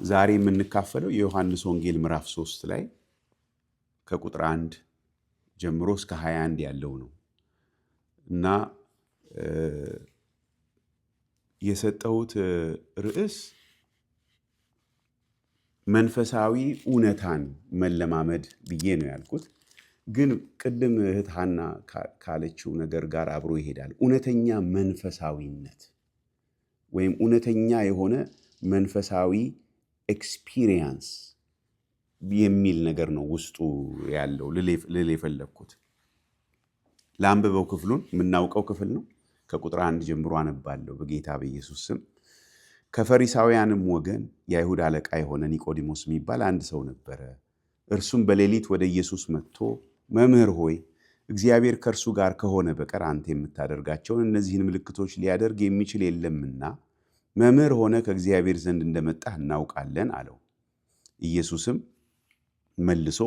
ዛሬ የምንካፈለው የዮሐንስ ወንጌል ምዕራፍ 3 ላይ ከቁጥር 1 ጀምሮ እስከ 21 ያለው ነው እና የሰጠሁት ርዕስ መንፈሳዊ እውነታን መለማመድ ብዬ ነው ያልኩት። ግን ቅድም እህት ሐና ካለችው ነገር ጋር አብሮ ይሄዳል። እውነተኛ መንፈሳዊነት ወይም እውነተኛ የሆነ መንፈሳዊ ኤክስፒሪየንስ የሚል ነገር ነው ውስጡ ያለው ልል የፈለግኩት። ለአንብበው ክፍሉን የምናውቀው ክፍል ነው። ከቁጥር 1 ጀምሮ አነባለሁ በጌታ በኢየሱስ ስም። ከፈሪሳውያንም ወገን የአይሁድ አለቃ የሆነ ኒቆዲሞስ የሚባል አንድ ሰው ነበረ። እርሱም በሌሊት ወደ ኢየሱስ መጥቶ መምህር ሆይ እግዚአብሔር ከእርሱ ጋር ከሆነ በቀር አንተ የምታደርጋቸውን እነዚህን ምልክቶች ሊያደርግ የሚችል የለምና መምህር ሆነ ከእግዚአብሔር ዘንድ እንደመጣህ እናውቃለን አለው። ኢየሱስም መልሶ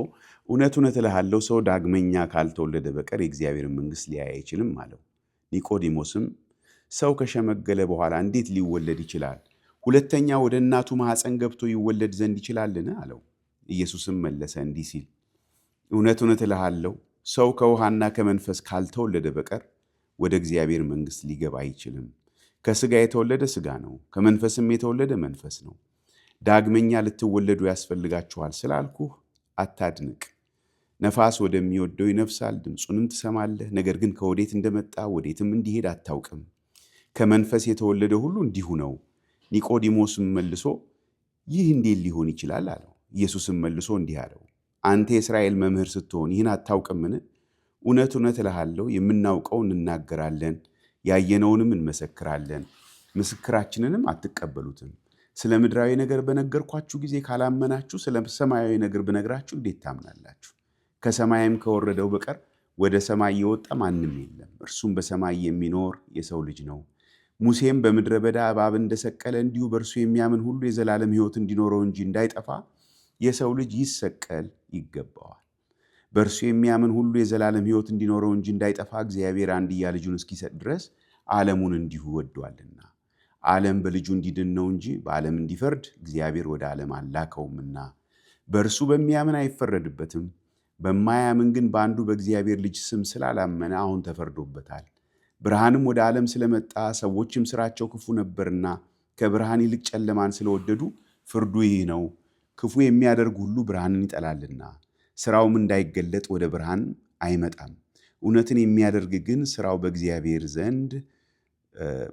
እውነት እውነት እልሃለሁ ሰው ዳግመኛ ካልተወለደ በቀር የእግዚአብሔርን መንግሥት ሊያይ አይችልም አለው። ኒቆዲሞስም ሰው ከሸመገለ በኋላ እንዴት ሊወለድ ይችላል? ሁለተኛ ወደ እናቱ ማኅፀን ገብቶ ይወለድ ዘንድ ይችላልን? አለው። ኢየሱስም መለሰ እንዲህ ሲል እውነት እውነት እልሃለሁ ሰው ከውሃና ከመንፈስ ካልተወለደ በቀር ወደ እግዚአብሔር መንግሥት ሊገባ አይችልም። ከሥጋ የተወለደ ሥጋ ነው፣ ከመንፈስም የተወለደ መንፈስ ነው። ዳግመኛ ልትወለዱ ያስፈልጋችኋል ስላልኩህ አታድንቅ። ነፋስ ወደሚወደው ይነፍሳል፣ ድምፁንም ትሰማለህ፣ ነገር ግን ከወዴት እንደመጣ ወዴትም እንዲሄድ አታውቅም። ከመንፈስ የተወለደ ሁሉ እንዲሁ ነው። ኒቆዲሞስም መልሶ ይህ እንዴት ሊሆን ይችላል አለው። ኢየሱስም መልሶ እንዲህ አለው አንተ የእስራኤል መምህር ስትሆን ይህን አታውቅምን? እውነት እውነት እልሃለሁ የምናውቀውን እንናገራለን፣ ያየነውንም እንመሰክራለን፣ ምስክራችንንም አትቀበሉትም። ስለ ምድራዊ ነገር በነገርኳችሁ ጊዜ ካላመናችሁ ስለ ሰማያዊ ነገር ብነግራችሁ እንዴት ታምናላችሁ? ከሰማይም ከወረደው በቀር ወደ ሰማይ የወጣ ማንም የለም፣ እርሱም በሰማይ የሚኖር የሰው ልጅ ነው። ሙሴም በምድረ በዳ እባብ እንደሰቀለ እንዲሁ በእርሱ የሚያምን ሁሉ የዘላለም ሕይወት እንዲኖረው እንጂ እንዳይጠፋ የሰው ልጅ ይሰቀል ይገባዋል። በእርሱ የሚያምን ሁሉ የዘላለም ሕይወት እንዲኖረው እንጂ እንዳይጠፋ እግዚአብሔር አንድያ ልጁን እስኪሰጥ ድረስ ዓለሙን እንዲሁ ወዷልና። ዓለም በልጁ እንዲድን ነው እንጂ በዓለም እንዲፈርድ እግዚአብሔር ወደ ዓለም አላከውምና። በእርሱ በሚያምን አይፈረድበትም። በማያምን ግን በአንዱ በእግዚአብሔር ልጅ ስም ስላላመነ አሁን ተፈርዶበታል። ብርሃንም ወደ ዓለም ስለመጣ ሰዎችም ሥራቸው ክፉ ነበርና ከብርሃን ይልቅ ጨለማን ስለወደዱ ፍርዱ ይህ ነው፣ ክፉ የሚያደርግ ሁሉ ብርሃንን ይጠላልና ሥራውም እንዳይገለጥ ወደ ብርሃን አይመጣም። እውነትን የሚያደርግ ግን ሥራው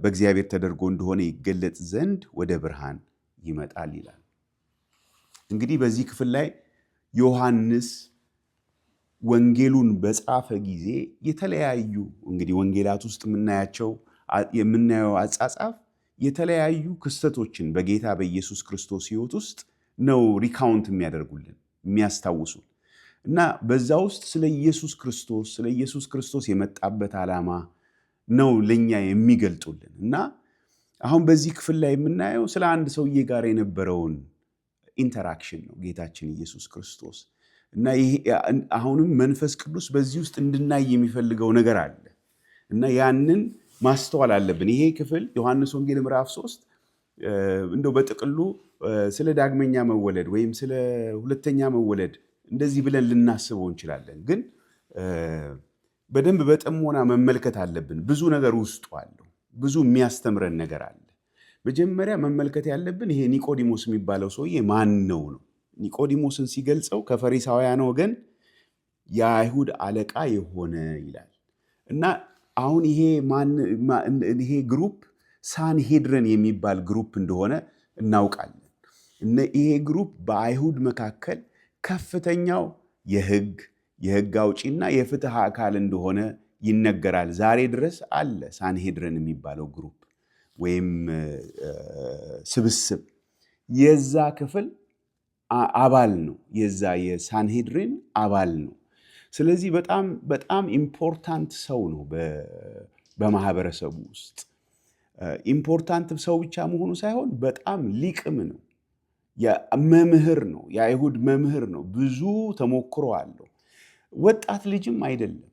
በእግዚአብሔር ተደርጎ እንደሆነ ይገለጥ ዘንድ ወደ ብርሃን ይመጣል ይላል። እንግዲህ በዚህ ክፍል ላይ ዮሐንስ ወንጌሉን በጻፈ ጊዜ የተለያዩ እንግዲህ ወንጌላት ውስጥ የምናየው አጻጻፍ የተለያዩ ክስተቶችን በጌታ በኢየሱስ ክርስቶስ ሕይወት ውስጥ ነው ሪካውንት የሚያደርጉልን የሚያስታውሱን እና በዛ ውስጥ ስለ ኢየሱስ ክርስቶስ የመጣበት ዓላማ ነው ለኛ የሚገልጡልን። እና አሁን በዚህ ክፍል ላይ የምናየው ስለ አንድ ሰውዬ ጋር የነበረውን ኢንተራክሽን ነው ጌታችን ኢየሱስ ክርስቶስ እና አሁንም መንፈስ ቅዱስ በዚህ ውስጥ እንድናይ የሚፈልገው ነገር አለ እና ያንን ማስተዋል አለብን። ይሄ ክፍል ዮሐንስ ወንጌል ምዕራፍ 3 እንደው በጥቅሉ ስለ ዳግመኛ መወለድ ወይም ስለ ሁለተኛ መወለድ እንደዚህ ብለን ልናስበው እንችላለን። ግን በደንብ በጥሞና መመልከት አለብን። ብዙ ነገር ውስጡ አለው። ብዙ የሚያስተምረን ነገር አለ። መጀመሪያ መመልከት ያለብን ይሄ ኒቆዲሞስ የሚባለው ሰውዬ ማን ነው ነው። ኒቆዲሞስን ሲገልጸው ከፈሪሳውያን ወገን የአይሁድ አለቃ የሆነ ይላል እና አሁን ይሄ ግሩፕ ሳንሄድረን የሚባል ግሩፕ እንደሆነ እናውቃለን። ይሄ ግሩፕ በአይሁድ መካከል ከፍተኛው የሕግ አውጪና የፍትህ አካል እንደሆነ ይነገራል። ዛሬ ድረስ አለ ሳንሄድረን የሚባለው ግሩፕ ወይም ስብስብ የዛ ክፍል አባል ነው። የዛ የሳንሄድሪን አባል ነው። ስለዚህ በጣም በጣም ኢምፖርታንት ሰው ነው በማህበረሰቡ ውስጥ። ኢምፖርታንት ሰው ብቻ መሆኑ ሳይሆን በጣም ሊቅም ነው። መምህር ነው። የአይሁድ መምህር ነው። ብዙ ተሞክሮ አለው። ወጣት ልጅም አይደለም።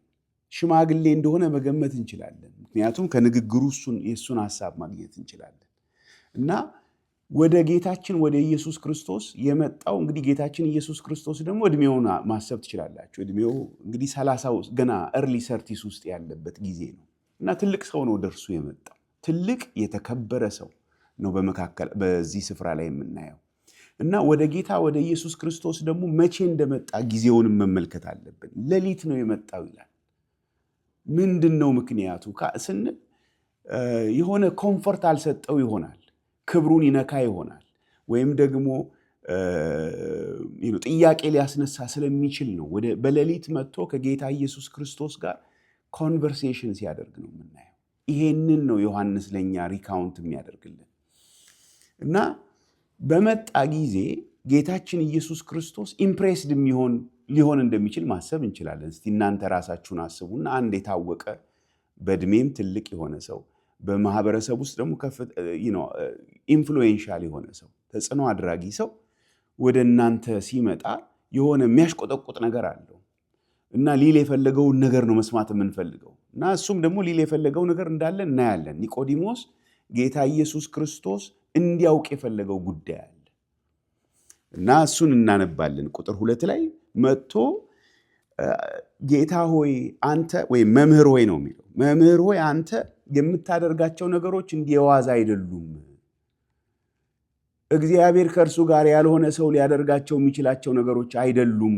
ሽማግሌ እንደሆነ መገመት እንችላለን። ምክንያቱም ከንግግሩ የእሱን ሀሳብ ማግኘት እንችላለን እና ወደ ጌታችን ወደ ኢየሱስ ክርስቶስ የመጣው እንግዲህ ጌታችን ኢየሱስ ክርስቶስ ደግሞ እድሜውን ማሰብ ትችላላችሁ። እድሜው እንግዲህ 30 ገና early 30s ውስጥ ያለበት ጊዜ ነው እና ትልቅ ሰው ነው ደርሱ የመጣው። ትልቅ የተከበረ ሰው ነው በመካከል በዚህ ስፍራ ላይ የምናየው እና ወደ ጌታ ወደ ኢየሱስ ክርስቶስ ደግሞ መቼ እንደመጣ ጊዜውንም መመልከት አለብን። ሌሊት ነው የመጣው ይላል። ምንድነው ምክንያቱ ስንል የሆነ ኮምፎርት አልሰጠው ይሆናል፣ ክብሩን ይነካ ይሆናል፣ ወይም ደግሞ ጥያቄ ሊያስነሳ ስለሚችል ነው በሌሊት መጥቶ ከጌታ ኢየሱስ ክርስቶስ ጋር ኮንቨርሴሽን ሲያደርግ ነው የምናየው። ይሄንን ነው ዮሐንስ ለኛ ሪካውንት የሚያደርግልን እና በመጣ ጊዜ ጌታችን ኢየሱስ ክርስቶስ ኢምፕሬስድ ሊሆን እንደሚችል ማሰብ እንችላለን። እስቲ እናንተ ራሳችሁን አስቡና አንድ የታወቀ በእድሜም ትልቅ የሆነ ሰው በማህበረሰብ ውስጥ ደግሞ ኢንፍሉዌንሻል የሆነ ሰው ተጽዕኖ አድራጊ ሰው ወደ እናንተ ሲመጣ የሆነ የሚያሽቆጠቁጥ ነገር አለው እና ሊል የፈለገውን ነገር ነው መስማት የምንፈልገው እና እሱም ደግሞ ሊል የፈለገው ነገር እንዳለ እናያለን። ኒቆዲሞስ ጌታ ኢየሱስ ክርስቶስ እንዲያውቅ የፈለገው ጉዳይ አለ እና እሱን እናነባለን። ቁጥር 2 ላይ መጥቶ ጌታ ሆይ አንተ ወይ መምህር ሆይ ነው የሚለው። መምህር ሆይ አንተ የምታደርጋቸው ነገሮች እንዲዋዛ አይደሉም። እግዚአብሔር ከእርሱ ጋር ያልሆነ ሰው ሊያደርጋቸው የሚችላቸው ነገሮች አይደሉም።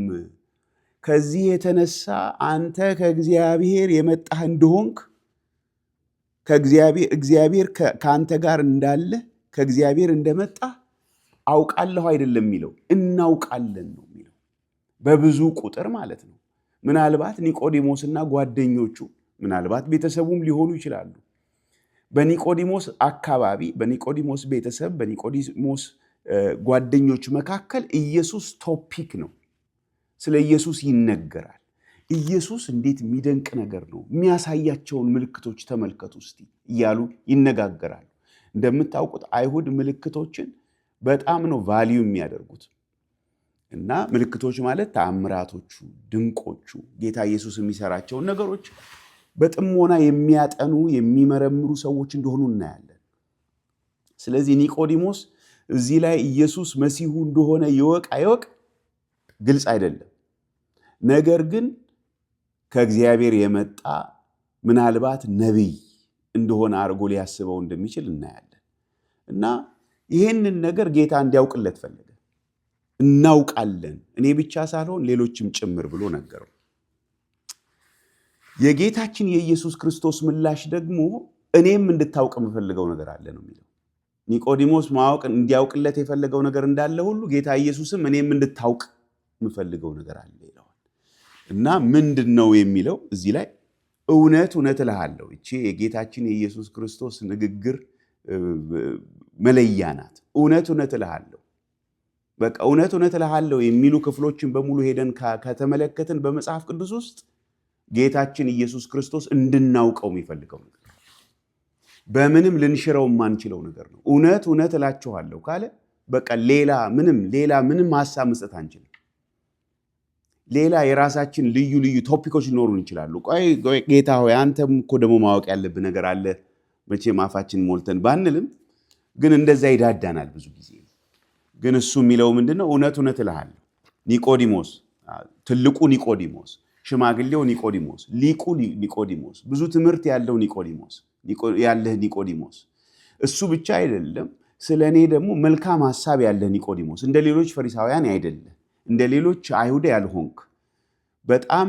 ከዚህ የተነሳ አንተ ከእግዚአብሔር የመጣህ እንደሆንክ እግዚአብሔር ከአንተ ጋር እንዳለ ከእግዚአብሔር እንደመጣ አውቃለሁ አይደለም የሚለው፣ እናውቃለን ነው የሚለው። በብዙ ቁጥር ማለት ነው። ምናልባት ኒቆዲሞስና ጓደኞቹ ምናልባት ቤተሰቡም ሊሆኑ ይችላሉ። በኒቆዲሞስ አካባቢ፣ በኒቆዲሞስ ቤተሰብ፣ በኒቆዲሞስ ጓደኞች መካከል ኢየሱስ ቶፒክ ነው። ስለ ኢየሱስ ይነገራል። ኢየሱስ እንዴት የሚደንቅ ነገር ነው፣ የሚያሳያቸውን ምልክቶች ተመልከቱ እስቲ እያሉ ይነጋገራሉ። እንደምታውቁት አይሁድ ምልክቶችን በጣም ነው ቫልዩ የሚያደርጉት እና ምልክቶች ማለት ተአምራቶቹ፣ ድንቆቹ ጌታ ኢየሱስ የሚሰራቸውን ነገሮች በጥሞና የሚያጠኑ የሚመረምሩ ሰዎች እንደሆኑ እናያለን። ስለዚህ ኒቆዲሞስ እዚህ ላይ ኢየሱስ መሲሁ እንደሆነ ይወቅ አይወቅ ግልጽ አይደለም። ነገር ግን ከእግዚአብሔር የመጣ ምናልባት ነቢይ እንደሆነ አድርጎ ሊያስበው እንደሚችል እናያለን እና ይህንን ነገር ጌታ እንዲያውቅለት ፈለገ። እናውቃለን፣ እኔ ብቻ ሳልሆን ሌሎችም ጭምር ብሎ ነገረው። የጌታችን የኢየሱስ ክርስቶስ ምላሽ ደግሞ እኔም እንድታውቅ የምፈልገው ነገር አለ ነው የሚለው። ኒቆዲሞስ እንዲያውቅለት የፈለገው ነገር እንዳለ ሁሉ ጌታ ኢየሱስም እኔም እንድታውቅ የምፈልገው ነገር አለ ይለዋል እና ምንድን ነው የሚለው እዚህ ላይ እውነት እውነት እልሃለሁ። እቺ የጌታችን የኢየሱስ ክርስቶስ ንግግር መለያ ናት። እውነት እውነት እልሃለሁ። በቃ እውነት እውነት እልሃለሁ የሚሉ ክፍሎችን በሙሉ ሄደን ከተመለከትን በመጽሐፍ ቅዱስ ውስጥ ጌታችን ኢየሱስ ክርስቶስ እንድናውቀው የሚፈልገው ነገር በምንም ልንሽረው የማንችለው ነገር ነው። እውነት እውነት እላችኋለሁ ካለ በቃ ሌላ ምንም ሐሳብ መስጠት አንችልም። ሌላ የራሳችን ልዩ ልዩ ቶፒኮች ሊኖሩን ይችላሉ። ቆይ ጌታ ሆይ አንተም እኮ ደግሞ ማወቅ ያለብህ ነገር አለ መቼም አፋችን ሞልተን ባንልም ግን እንደዛ ይዳዳናል ብዙ ጊዜ። ግን እሱ የሚለው ምንድነው? እውነት እውነት እልሃለሁ። ኒቆዲሞስ፣ ትልቁ ኒቆዲሞስ፣ ሽማግሌው ኒቆዲሞስ፣ ሊቁ ኒቆዲሞስ፣ ብዙ ትምህርት ያለው ኒቆዲሞስ፣ እሱ ብቻ አይደለም፣ ስለኔ ደግሞ መልካም ሐሳብ ያለህ ኒቆዲሞስ፣ እንደ ሌሎች ፈሪሳውያን አይደለም፣ እንደ ሌሎች አይሁድ ያልሆንክ፣ በጣም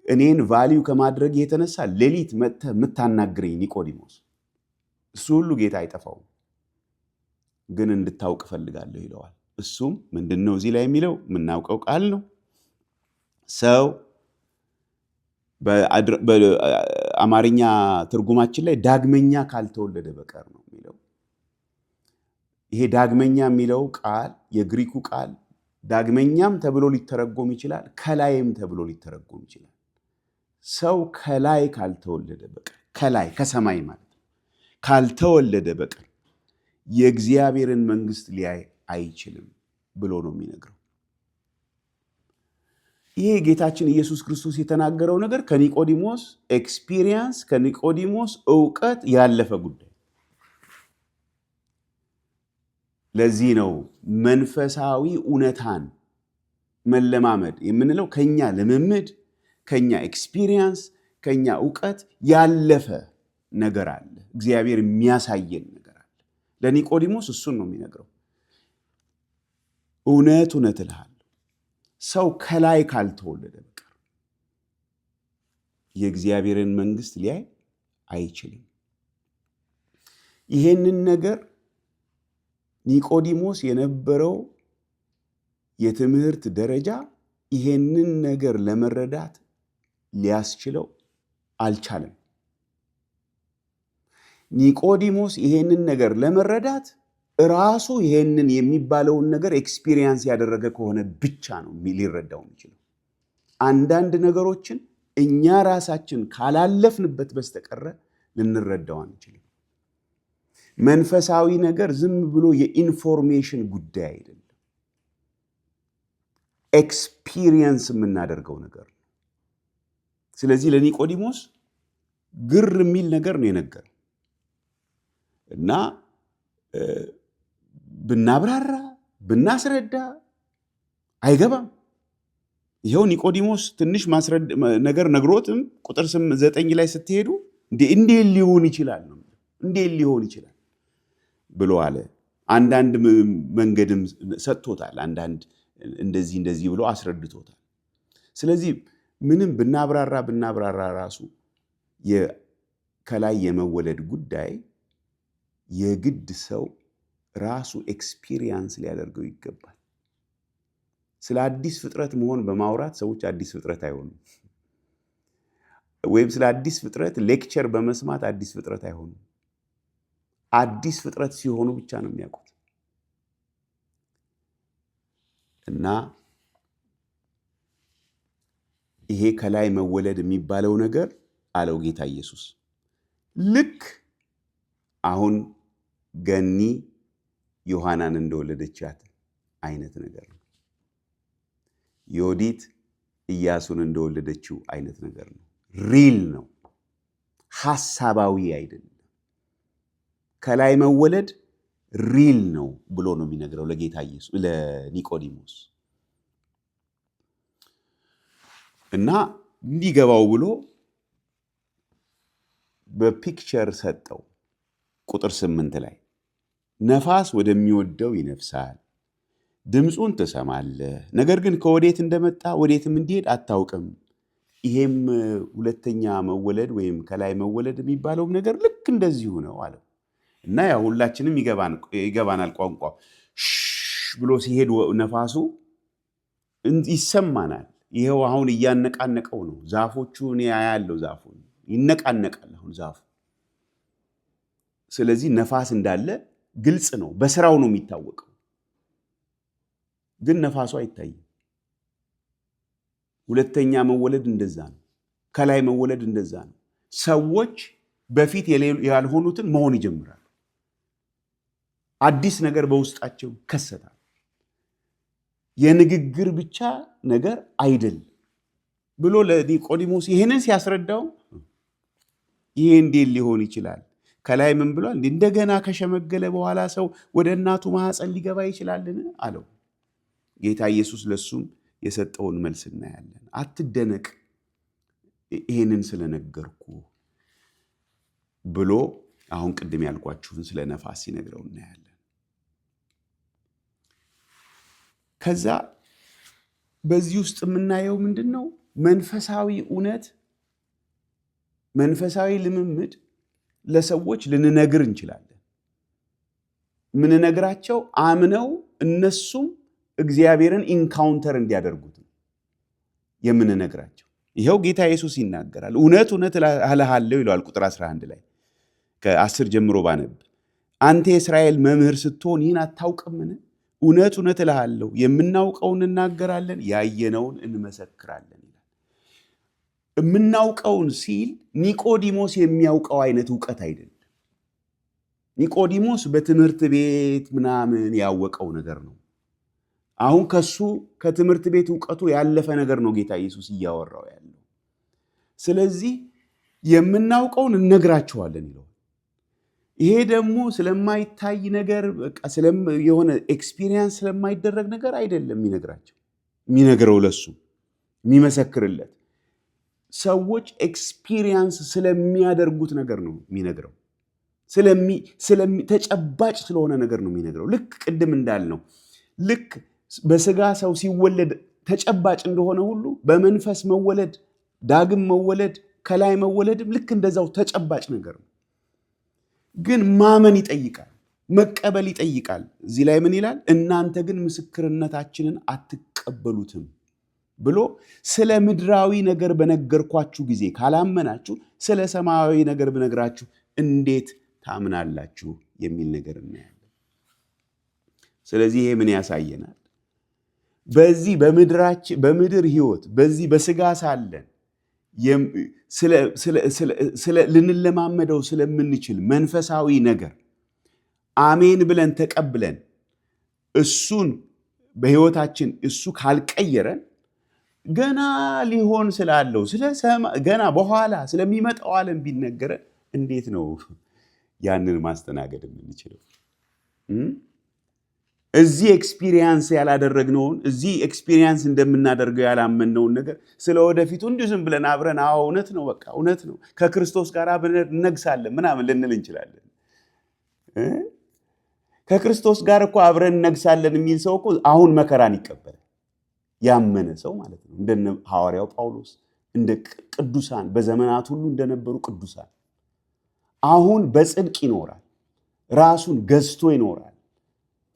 እኔን ቫልዩ ከማድረግ የተነሳ ሌሊት መጥተህ የምታናግረኝ ኒቆዲሞስ፣ እሱ ሁሉ ጌታ አይጠፋውም፣ ግን እንድታውቅ ፈልጋለሁ ይለዋል። እሱም ምንድነው እዚህ ላይ የሚለው የምናውቀው ቃል ነው። ሰው በአማርኛ ትርጉማችን ላይ ዳግመኛ ካልተወለደ በቀር ነው የሚለው። ይሄ ዳግመኛ የሚለው ቃል የግሪኩ ቃል ዳግመኛም ተብሎ ሊተረጎም ይችላል፣ ከላይም ተብሎ ሊተረጎም ይችላል። ሰው ከላይ ካልተወለደ በቀር፣ ከላይ ከሰማይ ማለት ነው፣ ካልተወለደ በቀር የእግዚአብሔርን መንግስት ሊያይ አይችልም ብሎ ነው የሚነግረው። ይሄ ጌታችን ኢየሱስ ክርስቶስ የተናገረው ነገር ከኒቆዲሞስ ኤክስፒሪየንስ ከኒቆዲሞስ እውቀት ያለፈ ጉዳይ። ለዚህ ነው መንፈሳዊ እውነታን መለማመድ የምንለው ከኛ ልምምድ፣ ከኛ ኤክስፒሪየንስ፣ ከኛ ዕውቀት ያለፈ ነገር አለ። እግዚአብሔር የሚያሳየን ነገር አለ። ለኒቆዲሞስ እሱን ነው የሚነግረው። እውነት እውነት እልሃለሁ ሰው ከላይ ካልተወለደ በቀር የእግዚአብሔርን መንግስት ሊያይ አይችልም። ይሄንን ነገር ኒቆዲሞስ የነበረው የትምህርት ደረጃ ይሄንን ነገር ለመረዳት ሊያስችለው አልቻለም። ኒቆዲሞስ ይሄንን ነገር ለመረዳት ራሱ ይሄንን የሚባለውን ነገር ኤክስፒሪየንስ ያደረገ ከሆነ ብቻ ነው ሊረዳው የሚችለው። አንዳንድ ነገሮችን እኛ ራሳችን ካላለፍንበት በስተቀር ልንረዳው አንችልም። መንፈሳዊ ነገር ዝም ብሎ የኢንፎርሜሽን ጉዳይ አይደለም፣ ኤክስፒሪየንስ የምናደርገው ነገር ነው። ስለዚህ ለኒቆዲሞስ ግር የሚል ነገር ነው የነገረው እና ብናብራራ ብናስረዳ አይገባም። ይኸው ኒቆዲሞስ ትንሽ ነገር ነግሮትም ቁጥር 9 ላይ ስትሄዱ እንዴት ሊሆን ይችላል ነው እንዴት ሊሆን ይችላል ብሎ አለ። አንዳንድ መንገድም ሰጥቶታል። አንዳንድ እንደዚህ ብሎ አስረድቶታል። ስለዚህ ምንም ብናብራራ ራሱ ከላይ የመወለድ ጉዳይ የግድ ሰው ራሱ ኤክስፒሪየንስ ሊያደርገው ይገባል። ስለ አዲስ ፍጥረት መሆን በማውራት ሰዎች አዲስ ፍጥረት አይሆኑም። ወይም ስለ አዲስ ፍጥረት ሌክቸር በመስማት አዲስ ፍጥረት አይሆኑም። አዲስ ፍጥረት ሲሆኑ ብቻ ነው የሚያውቁት። እና ይሄ ከላይ መወለድ የሚባለው ነገር አለው ጌታ ኢየሱስ ልክ አሁን ገኒ ዮሐናን እንደወለደቻት አይነት ነገር ነው። ዮዲት ኢያሱን እንደወለደችው አይነት ነገር ነው። ሪል ነው፣ ሐሳባዊ አይደለም። ከላይ መወለድ ሪል ነው ብሎ ነው የሚነግረው ለጌታ ኢየሱስ ለኒቆዲሞስ እና እንዲገባው ብሎ በፒክቸር ሰጠው። ቁጥር 8 ላይ ነፋስ ወደሚወደው ይነፍሳል፣ ድምፁን ትሰማለህ፣ ነገር ግን ከወዴት እንደመጣ ወዴትም እንዲሄድ አታውቅም። ይሄም ሁለተኛ መወለድ ወይም ከላይ መወለድ የሚባለውም ነገር ልክ እንደዚሁ ነው አለው። እና ያው ሁላችንም ይገባናል ቋንቋው። ብሎ ሲሄድ ነፋሱ ይሰማናል። ይሄው አሁን እያነቃነቀው ነው። ዛፎቹን ያያለው፣ ዛፉን ይነቃነቃል አሁን ዛፉ። ስለዚህ ነፋስ እንዳለ ግልጽ ነው፣ በስራው ነው የሚታወቀው። ግን ነፋሱ አይታይም። ሁለተኛ መወለድ እንደዛ ነው። ከላይ መወለድ እንደዛ ነው። ሰዎች በፊት ያልሆኑትን መሆን ይጀምራሉ። አዲስ ነገር በውስጣቸው ይከሰታል። የንግግር ብቻ ነገር አይደለም ብሎ ለኒቆዲሞስ ይሄንን ሲያስረዳው ይሄ እንዴት ሊሆን ይችላል? ከላይ ምን ብሏል? እንደገና ከሸመገለ በኋላ ሰው ወደ እናቱ ማህፀን ሊገባ ይችላልን አለው። ጌታ ኢየሱስ ለሱም የሰጠውን መልስ እናያለን። አትደነቅ ይሄንን ስለነገርኩ ብሎ አሁን ቅድም ያልኳችሁን ስለ ነፋስ ሲነግረው እናያለን። ከዛ በዚህ ውስጥ የምናየው ምንድነው? መንፈሳዊ እውነት፣ መንፈሳዊ ልምምድ ለሰዎች ልንነግር እንችላለን። ምንነግራቸው አምነው እነሱም እግዚአብሔርን ኢንካውንተር እንዲያደርጉት ነው የምንነግራቸው። ይኸው ጌታ ኢየሱስ ይናገራል። እውነት እውነት እልሃለሁ ይለዋል ቁጥር 11 ላይ ከ10 ጀምሮ ባነብ፣ አንተ የእስራኤል መምህር ስትሆን ይህን አታውቅምን? እውነት እውነት እልሃለሁ የምናውቀውን እናገራለን፣ ያየነውን እንመሰክራለን ይላል። የምናውቀውን ሲል ኒቆዲሞስ የሚያውቀው አይነት እውቀት አይደለም። ኒቆዲሞስ በትምህርት ቤት ምናምን ያወቀው ነገር ነው። አሁን ከሱ ከትምህርት ቤት እውቀቱ ያለፈ ነገር ነው ጌታ ኢየሱስ እያወራው ያለው። ስለዚህ የምናውቀውን እነግራችኋለን ይለዋል። ይሄ ደግሞ ስለማይታይ ነገር በቃ የሆነ ኤክስፒሪየንስ ስለማይደረግ ነገር አይደለም የሚነግረው ለሱ የሚመሰክርለት ሰዎች ኤክስፒሪየንስ ስለሚያደርጉት ነገር ነው የሚነግረው። ተጨባጭ ስለሆነ ነገር ነው የሚነግረው። ልክ ቅድም እንዳልነው ልክ በስጋ ሰው ሲወለድ ተጨባጭ እንደሆነ ሁሉ በመንፈስ መወለድ፣ ዳግም መወለድ፣ ከላይ መወለድም ልክ እንደዛው ተጨባጭ ነገር ነው። ግን ማመን ይጠይቃል፣ መቀበል ይጠይቃል። እዚህ ላይ ምን ይላል? እናንተ ግን ምስክርነታችንን አትቀበሉትም ብሎ ስለ ምድራዊ ነገር በነገርኳችሁ ጊዜ ካላመናችሁ ስለ ሰማያዊ ነገር ብነግራችሁ እንዴት ታምናላችሁ የሚል ነገር እናያለን። ስለዚህ ይሄ ምን ያሳየናል? በዚህ በምድር ህይወት በዚህ በስጋ ሳለን ልንለማመደው ስለምንችል መንፈሳዊ ነገር አሜን ብለን ተቀብለን እሱን በህይወታችን እሱ ካልቀየረን ገና ሊሆን ስላለው ገና በኋላ ስለሚመጣው ዓለም ቢነገረን እንዴት ነው ያንን ማስተናገድ የምንችለው? እዚህ ኤክስፒሪየንስ ያላደረግነውን እዚህ ኤክስፒሪየንስ እንደምናደርገው ያላመንነውን ነገር ስለ ወደፊቱ እንዲሁ ዝም ብለን አብረን እውነት ነው በቃ እውነት ነው ከክርስቶስ ጋር አብረን እነግሳለን ምናምን ልንል እንችላለን። ከክርስቶስ ጋር እኮ አብረን እነግሳለን የሚል ሰው እኮ አሁን መከራን ይቀበላል። ያመነ ሰው ማለት ነው። እንደ ሐዋርያው ጳውሎስ እንደ ቅዱሳን በዘመናት ሁሉ እንደነበሩ ቅዱሳን አሁን በጽድቅ ይኖራል፣ ራሱን ገዝቶ ይኖራል፣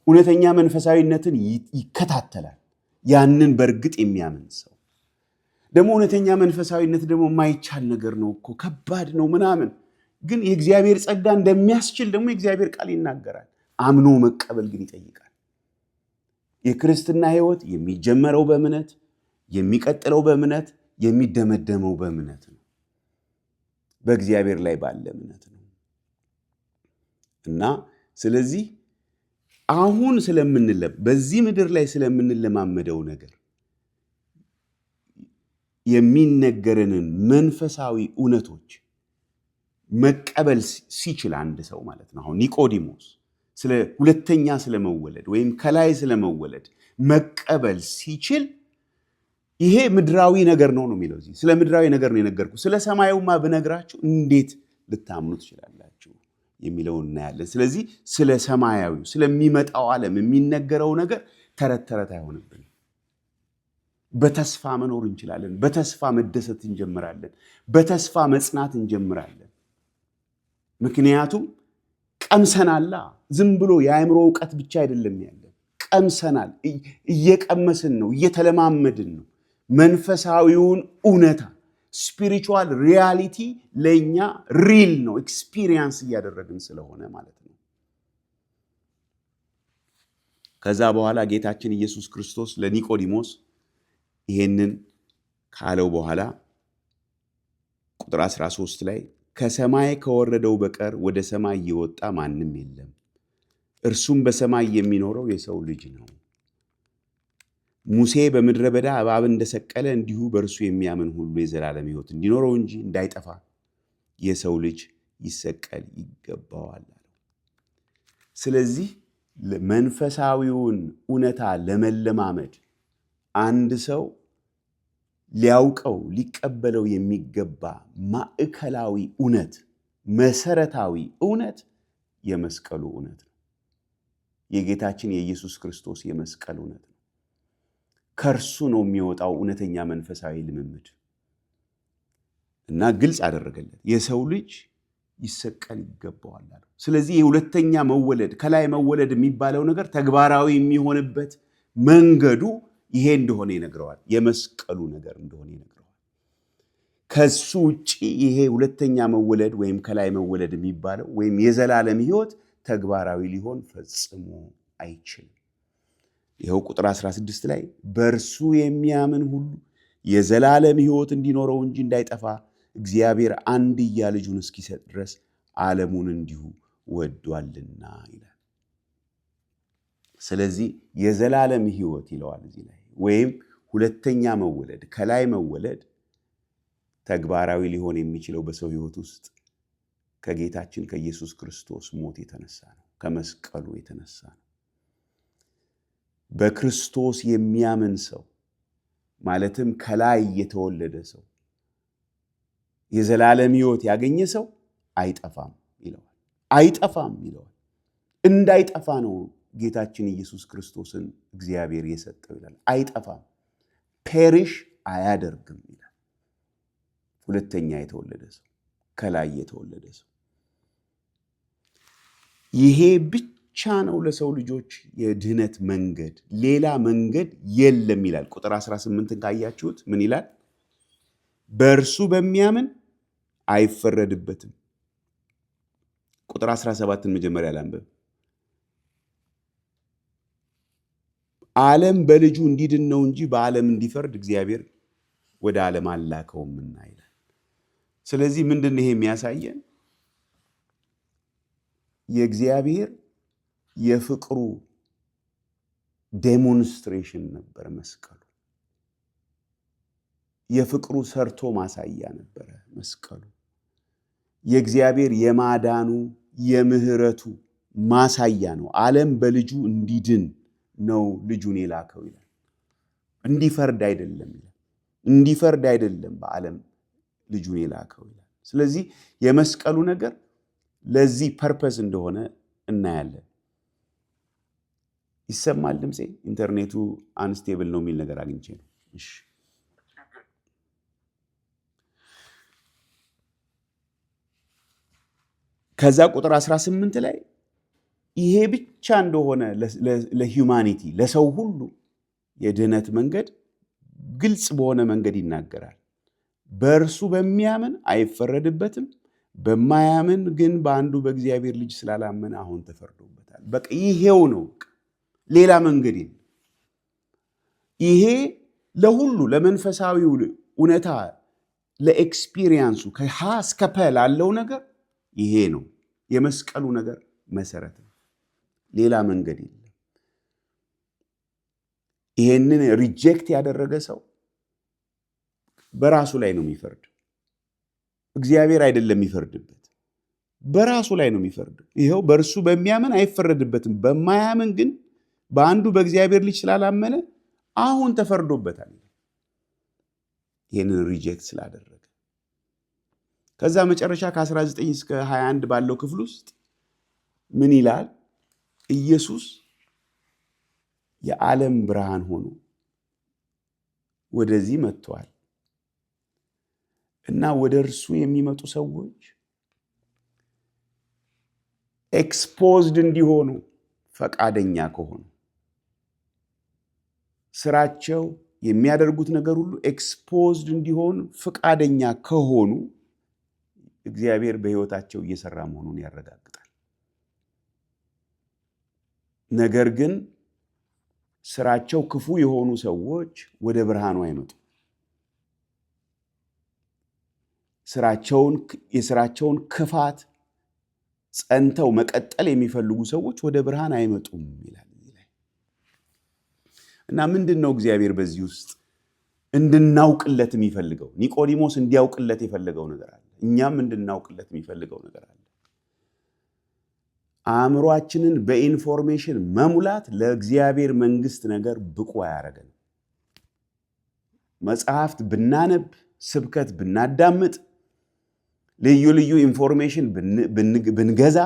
እውነተኛ መንፈሳዊነትን ይከታተላል። ያንን በእርግጥ የሚያምን ሰው ደግሞ እውነተኛ መንፈሳዊነት ደግሞ የማይቻል ነገር ነው እኮ ከባድ ነው ምናምን፣ ግን የእግዚአብሔር ጸጋ እንደሚያስችል ደግሞ የእግዚአብሔር ቃል ይናገራል። አምኖ መቀበል ግን ይጠይቃል። የክርስትና ሕይወት የሚጀመረው በእምነት የሚቀጥለው በእምነት የሚደመደመው በእምነት ነው፣ በእግዚአብሔር ላይ ባለ እምነት ነው። እና ስለዚህ አሁን በዚህ ምድር ላይ ስለምንለማመደው ነገር የሚነገረንን መንፈሳዊ እውነቶች መቀበል ሲችል አንድ ሰው ማለት ነው። አሁን ኒቆዲሞስ ሁለተኛ ስለመወለድ ወይም ከላይ ስለመወለድ መቀበል ሲችል ይሄ ምድራዊ ነገር ነው የሚለው። እዚህ ስለ ምድራዊ ነገር ነው የነገርኩ፣ ስለ ሰማዩማ ብነግራችሁ እንዴት ልታምኑ ትችላላችሁ የሚለውን እናያለን። ስለዚህ ስለ ሰማያዊ ስለሚመጣው ዓለም የሚነገረው ነገር ተረት ተረት አይሆንብን። በተስፋ መኖር እንችላለን። በተስፋ መደሰት እንጀምራለን። በተስፋ መጽናት እንጀምራለን። ምክንያቱም ቀምሰናላ። ዝም ብሎ የአእምሮ እውቀት ብቻ አይደለም ያለን፣ ቀምሰናል። እየቀመስን ነው፣ እየተለማመድን ነው። መንፈሳዊውን እውነታ ስፒሪቹዋል ሪያሊቲ ለእኛ ሪል ነው፣ ኤክስፒሪየንስ እያደረግን ስለሆነ ማለት ነው። ከዛ በኋላ ጌታችን ኢየሱስ ክርስቶስ ለኒቆዲሞስ ይሄንን ካለው በኋላ ቁጥር 13 ላይ ከሰማይ ከወረደው በቀር ወደ ሰማይ የወጣ ማንም የለም፣ እርሱም በሰማይ የሚኖረው የሰው ልጅ ነው። ሙሴ በምድረ በዳ እባብ እንደሰቀለ እንዲሁ በእርሱ የሚያምን ሁሉ የዘላለም ሕይወት እንዲኖረው እንጂ እንዳይጠፋ የሰው ልጅ ይሰቀል ይገባዋል አለው። ስለዚህ መንፈሳዊውን እውነታ ለመለማመድ አንድ ሰው ሊያውቀው ሊቀበለው የሚገባ ማዕከላዊ እውነት፣ መሰረታዊ እውነት የመስቀሉ እውነት ነው። የጌታችን የኢየሱስ ክርስቶስ የመስቀል እውነት ነው። ከእርሱ ነው የሚወጣው እውነተኛ መንፈሳዊ ልምምድ እና ግልጽ አደረገለት። የሰው ልጅ ይሰቀል ይገባዋል አለው። ስለዚህ የሁለተኛ መወለድ ከላይ መወለድ የሚባለው ነገር ተግባራዊ የሚሆንበት መንገዱ ይሄ እንደሆነ ይነግረዋል። የመስቀሉ ነገር እንደሆነ ይነግረዋል። ከሱ ውጪ ይሄ ሁለተኛ መወለድ ወይም ከላይ መወለድ የሚባለው ወይም የዘላለም ሕይወት ተግባራዊ ሊሆን ፈጽሞ አይችልም። ይኸው ቁጥር 16 ላይ በእርሱ የሚያምን ሁሉ የዘላለም ሕይወት እንዲኖረው እንጂ እንዳይጠፋ እግዚአብሔር አንድያ ልጁን እስኪሰጥ ድረስ ዓለሙን እንዲሁ ወዷልና ይላል። ስለዚህ የዘላለም ሕይወት ይለዋል እዚህ ላይ፣ ወይም ሁለተኛ መወለድ ከላይ መወለድ ተግባራዊ ሊሆን የሚችለው በሰው ሕይወት ውስጥ ከጌታችን ከኢየሱስ ክርስቶስ ሞት የተነሳ ነው። ከመስቀሉ የተነሳ ነው። በክርስቶስ የሚያምን ሰው ማለትም ከላይ የተወለደ ሰው የዘላለም ሕይወት ያገኘ ሰው አይጠፋም ይለዋል። አይጠፋም ይለዋል። እንዳይጠፋ ነው ጌታችን ኢየሱስ ክርስቶስን እግዚአብሔር የሰጠው ይላል። አይጠፋም፣ ፔሪሽ አያደርግም ይላል። ሁለተኛ የተወለደ ሰው፣ ከላይ የተወለደ ሰው ይሄ ብቻ ነው ለሰው ልጆች የድህነት መንገድ፣ ሌላ መንገድ የለም ይላል። ቁጥር 18 ካያችሁት ምን ይላል? በእርሱ በሚያምን አይፈረድበትም። ቁጥር 17ን መጀመሪያ ላንብብ። ዓለም በልጁ እንዲድን ነው እንጂ በዓለም እንዲፈርድ እግዚአብሔር ወደ ዓለም አላከውምና ይላል። ስለዚህ ምንድን ነው ይሄ የሚያሳየን? የእግዚአብሔር የፍቅሩ ዴሞንስትሬሽን ነበር መስቀሉ። የፍቅሩ ሰርቶ ማሳያ ነበረ መስቀሉ። የእግዚአብሔር የማዳኑ የምህረቱ ማሳያ ነው። ዓለም በልጁ እንዲድን ነው ልጁን የላከው ይላል። እንዲፈርድ አይደለም ይላል። እንዲፈርድ አይደለም በዓለም ልጁን የላከው ይላል። ስለዚህ የመስቀሉ ነገር ለዚህ ፐርፐስ እንደሆነ እናያለን። ይሰማል ድምጼ? ኢንተርኔቱ አንስቴብል ነው የሚል ነገር አግኝቼ ነው። እሺ ከዛ ቁጥር 18 ላይ ይሄ ብቻ እንደሆነ ለሂዩማኒቲ ለሰው ሁሉ የድህነት መንገድ ግልጽ በሆነ መንገድ ይናገራል። በእርሱ በሚያምን አይፈረድበትም፣ በማያምን ግን በአንዱ በእግዚአብሔር ልጅ ስላላመነ አሁን ተፈርዶበታል። በቃ ይሄው ነው፣ ሌላ መንገድ የለም። ይሄ ለሁሉ ለመንፈሳዊው እውነታ ለኤክስፒሪየንሱ ከሀ እስከ ፐ ላለው ነገር ይሄ ነው የመስቀሉ ነገር መሰረት ነው። ሌላ መንገድ የለም። ይሄንን ሪጀክት ያደረገ ሰው በራሱ ላይ ነው የሚፈርድ። እግዚአብሔር አይደለም የሚፈርድበት፣ በራሱ ላይ ነው የሚፈርድ። ይሄው በእርሱ በሚያምን አይፈረድበትም፣ በማያምን ግን በአንዱ በእግዚአብሔር ልጅ ስላላመነ አሁን ተፈርዶበታል። ይሄንን ሪጀክት ስላደረገ ከዛ መጨረሻ ከ19 እስከ 21 ባለው ክፍል ውስጥ ምን ይላል? ኢየሱስ የዓለም ብርሃን ሆኖ ወደዚህ መጥቷል እና ወደ እርሱ የሚመጡ ሰዎች ኤክስፖዝድ እንዲሆኑ ፈቃደኛ ከሆኑ ስራቸው የሚያደርጉት ነገር ሁሉ ኤክስፖዝድ እንዲሆን ፈቃደኛ ከሆኑ እግዚአብሔር በሕይወታቸው እየሰራ መሆኑን ያረጋግጣል። ነገር ግን ስራቸው ክፉ የሆኑ ሰዎች ወደ ብርሃኑ አይመጡም። የስራቸውን ክፋት ጸንተው መቀጠል የሚፈልጉ ሰዎች ወደ ብርሃን አይመጡም ይላል። እና ምንድን ነው እግዚአብሔር በዚህ ውስጥ እንድናውቅለት የሚፈልገው? ኒቆዲሞስ እንዲያውቅለት የፈለገው ነገር አለ። እኛም እንድናውቅለት የሚፈልገው ነገር አለ። አእምሯችንን በኢንፎርሜሽን መሙላት ለእግዚአብሔር መንግስት ነገር ብቁ አያደርገንም። መጽሐፍት ብናነብ፣ ስብከት ብናዳምጥ፣ ልዩ ልዩ ኢንፎርሜሽን ብንገዛ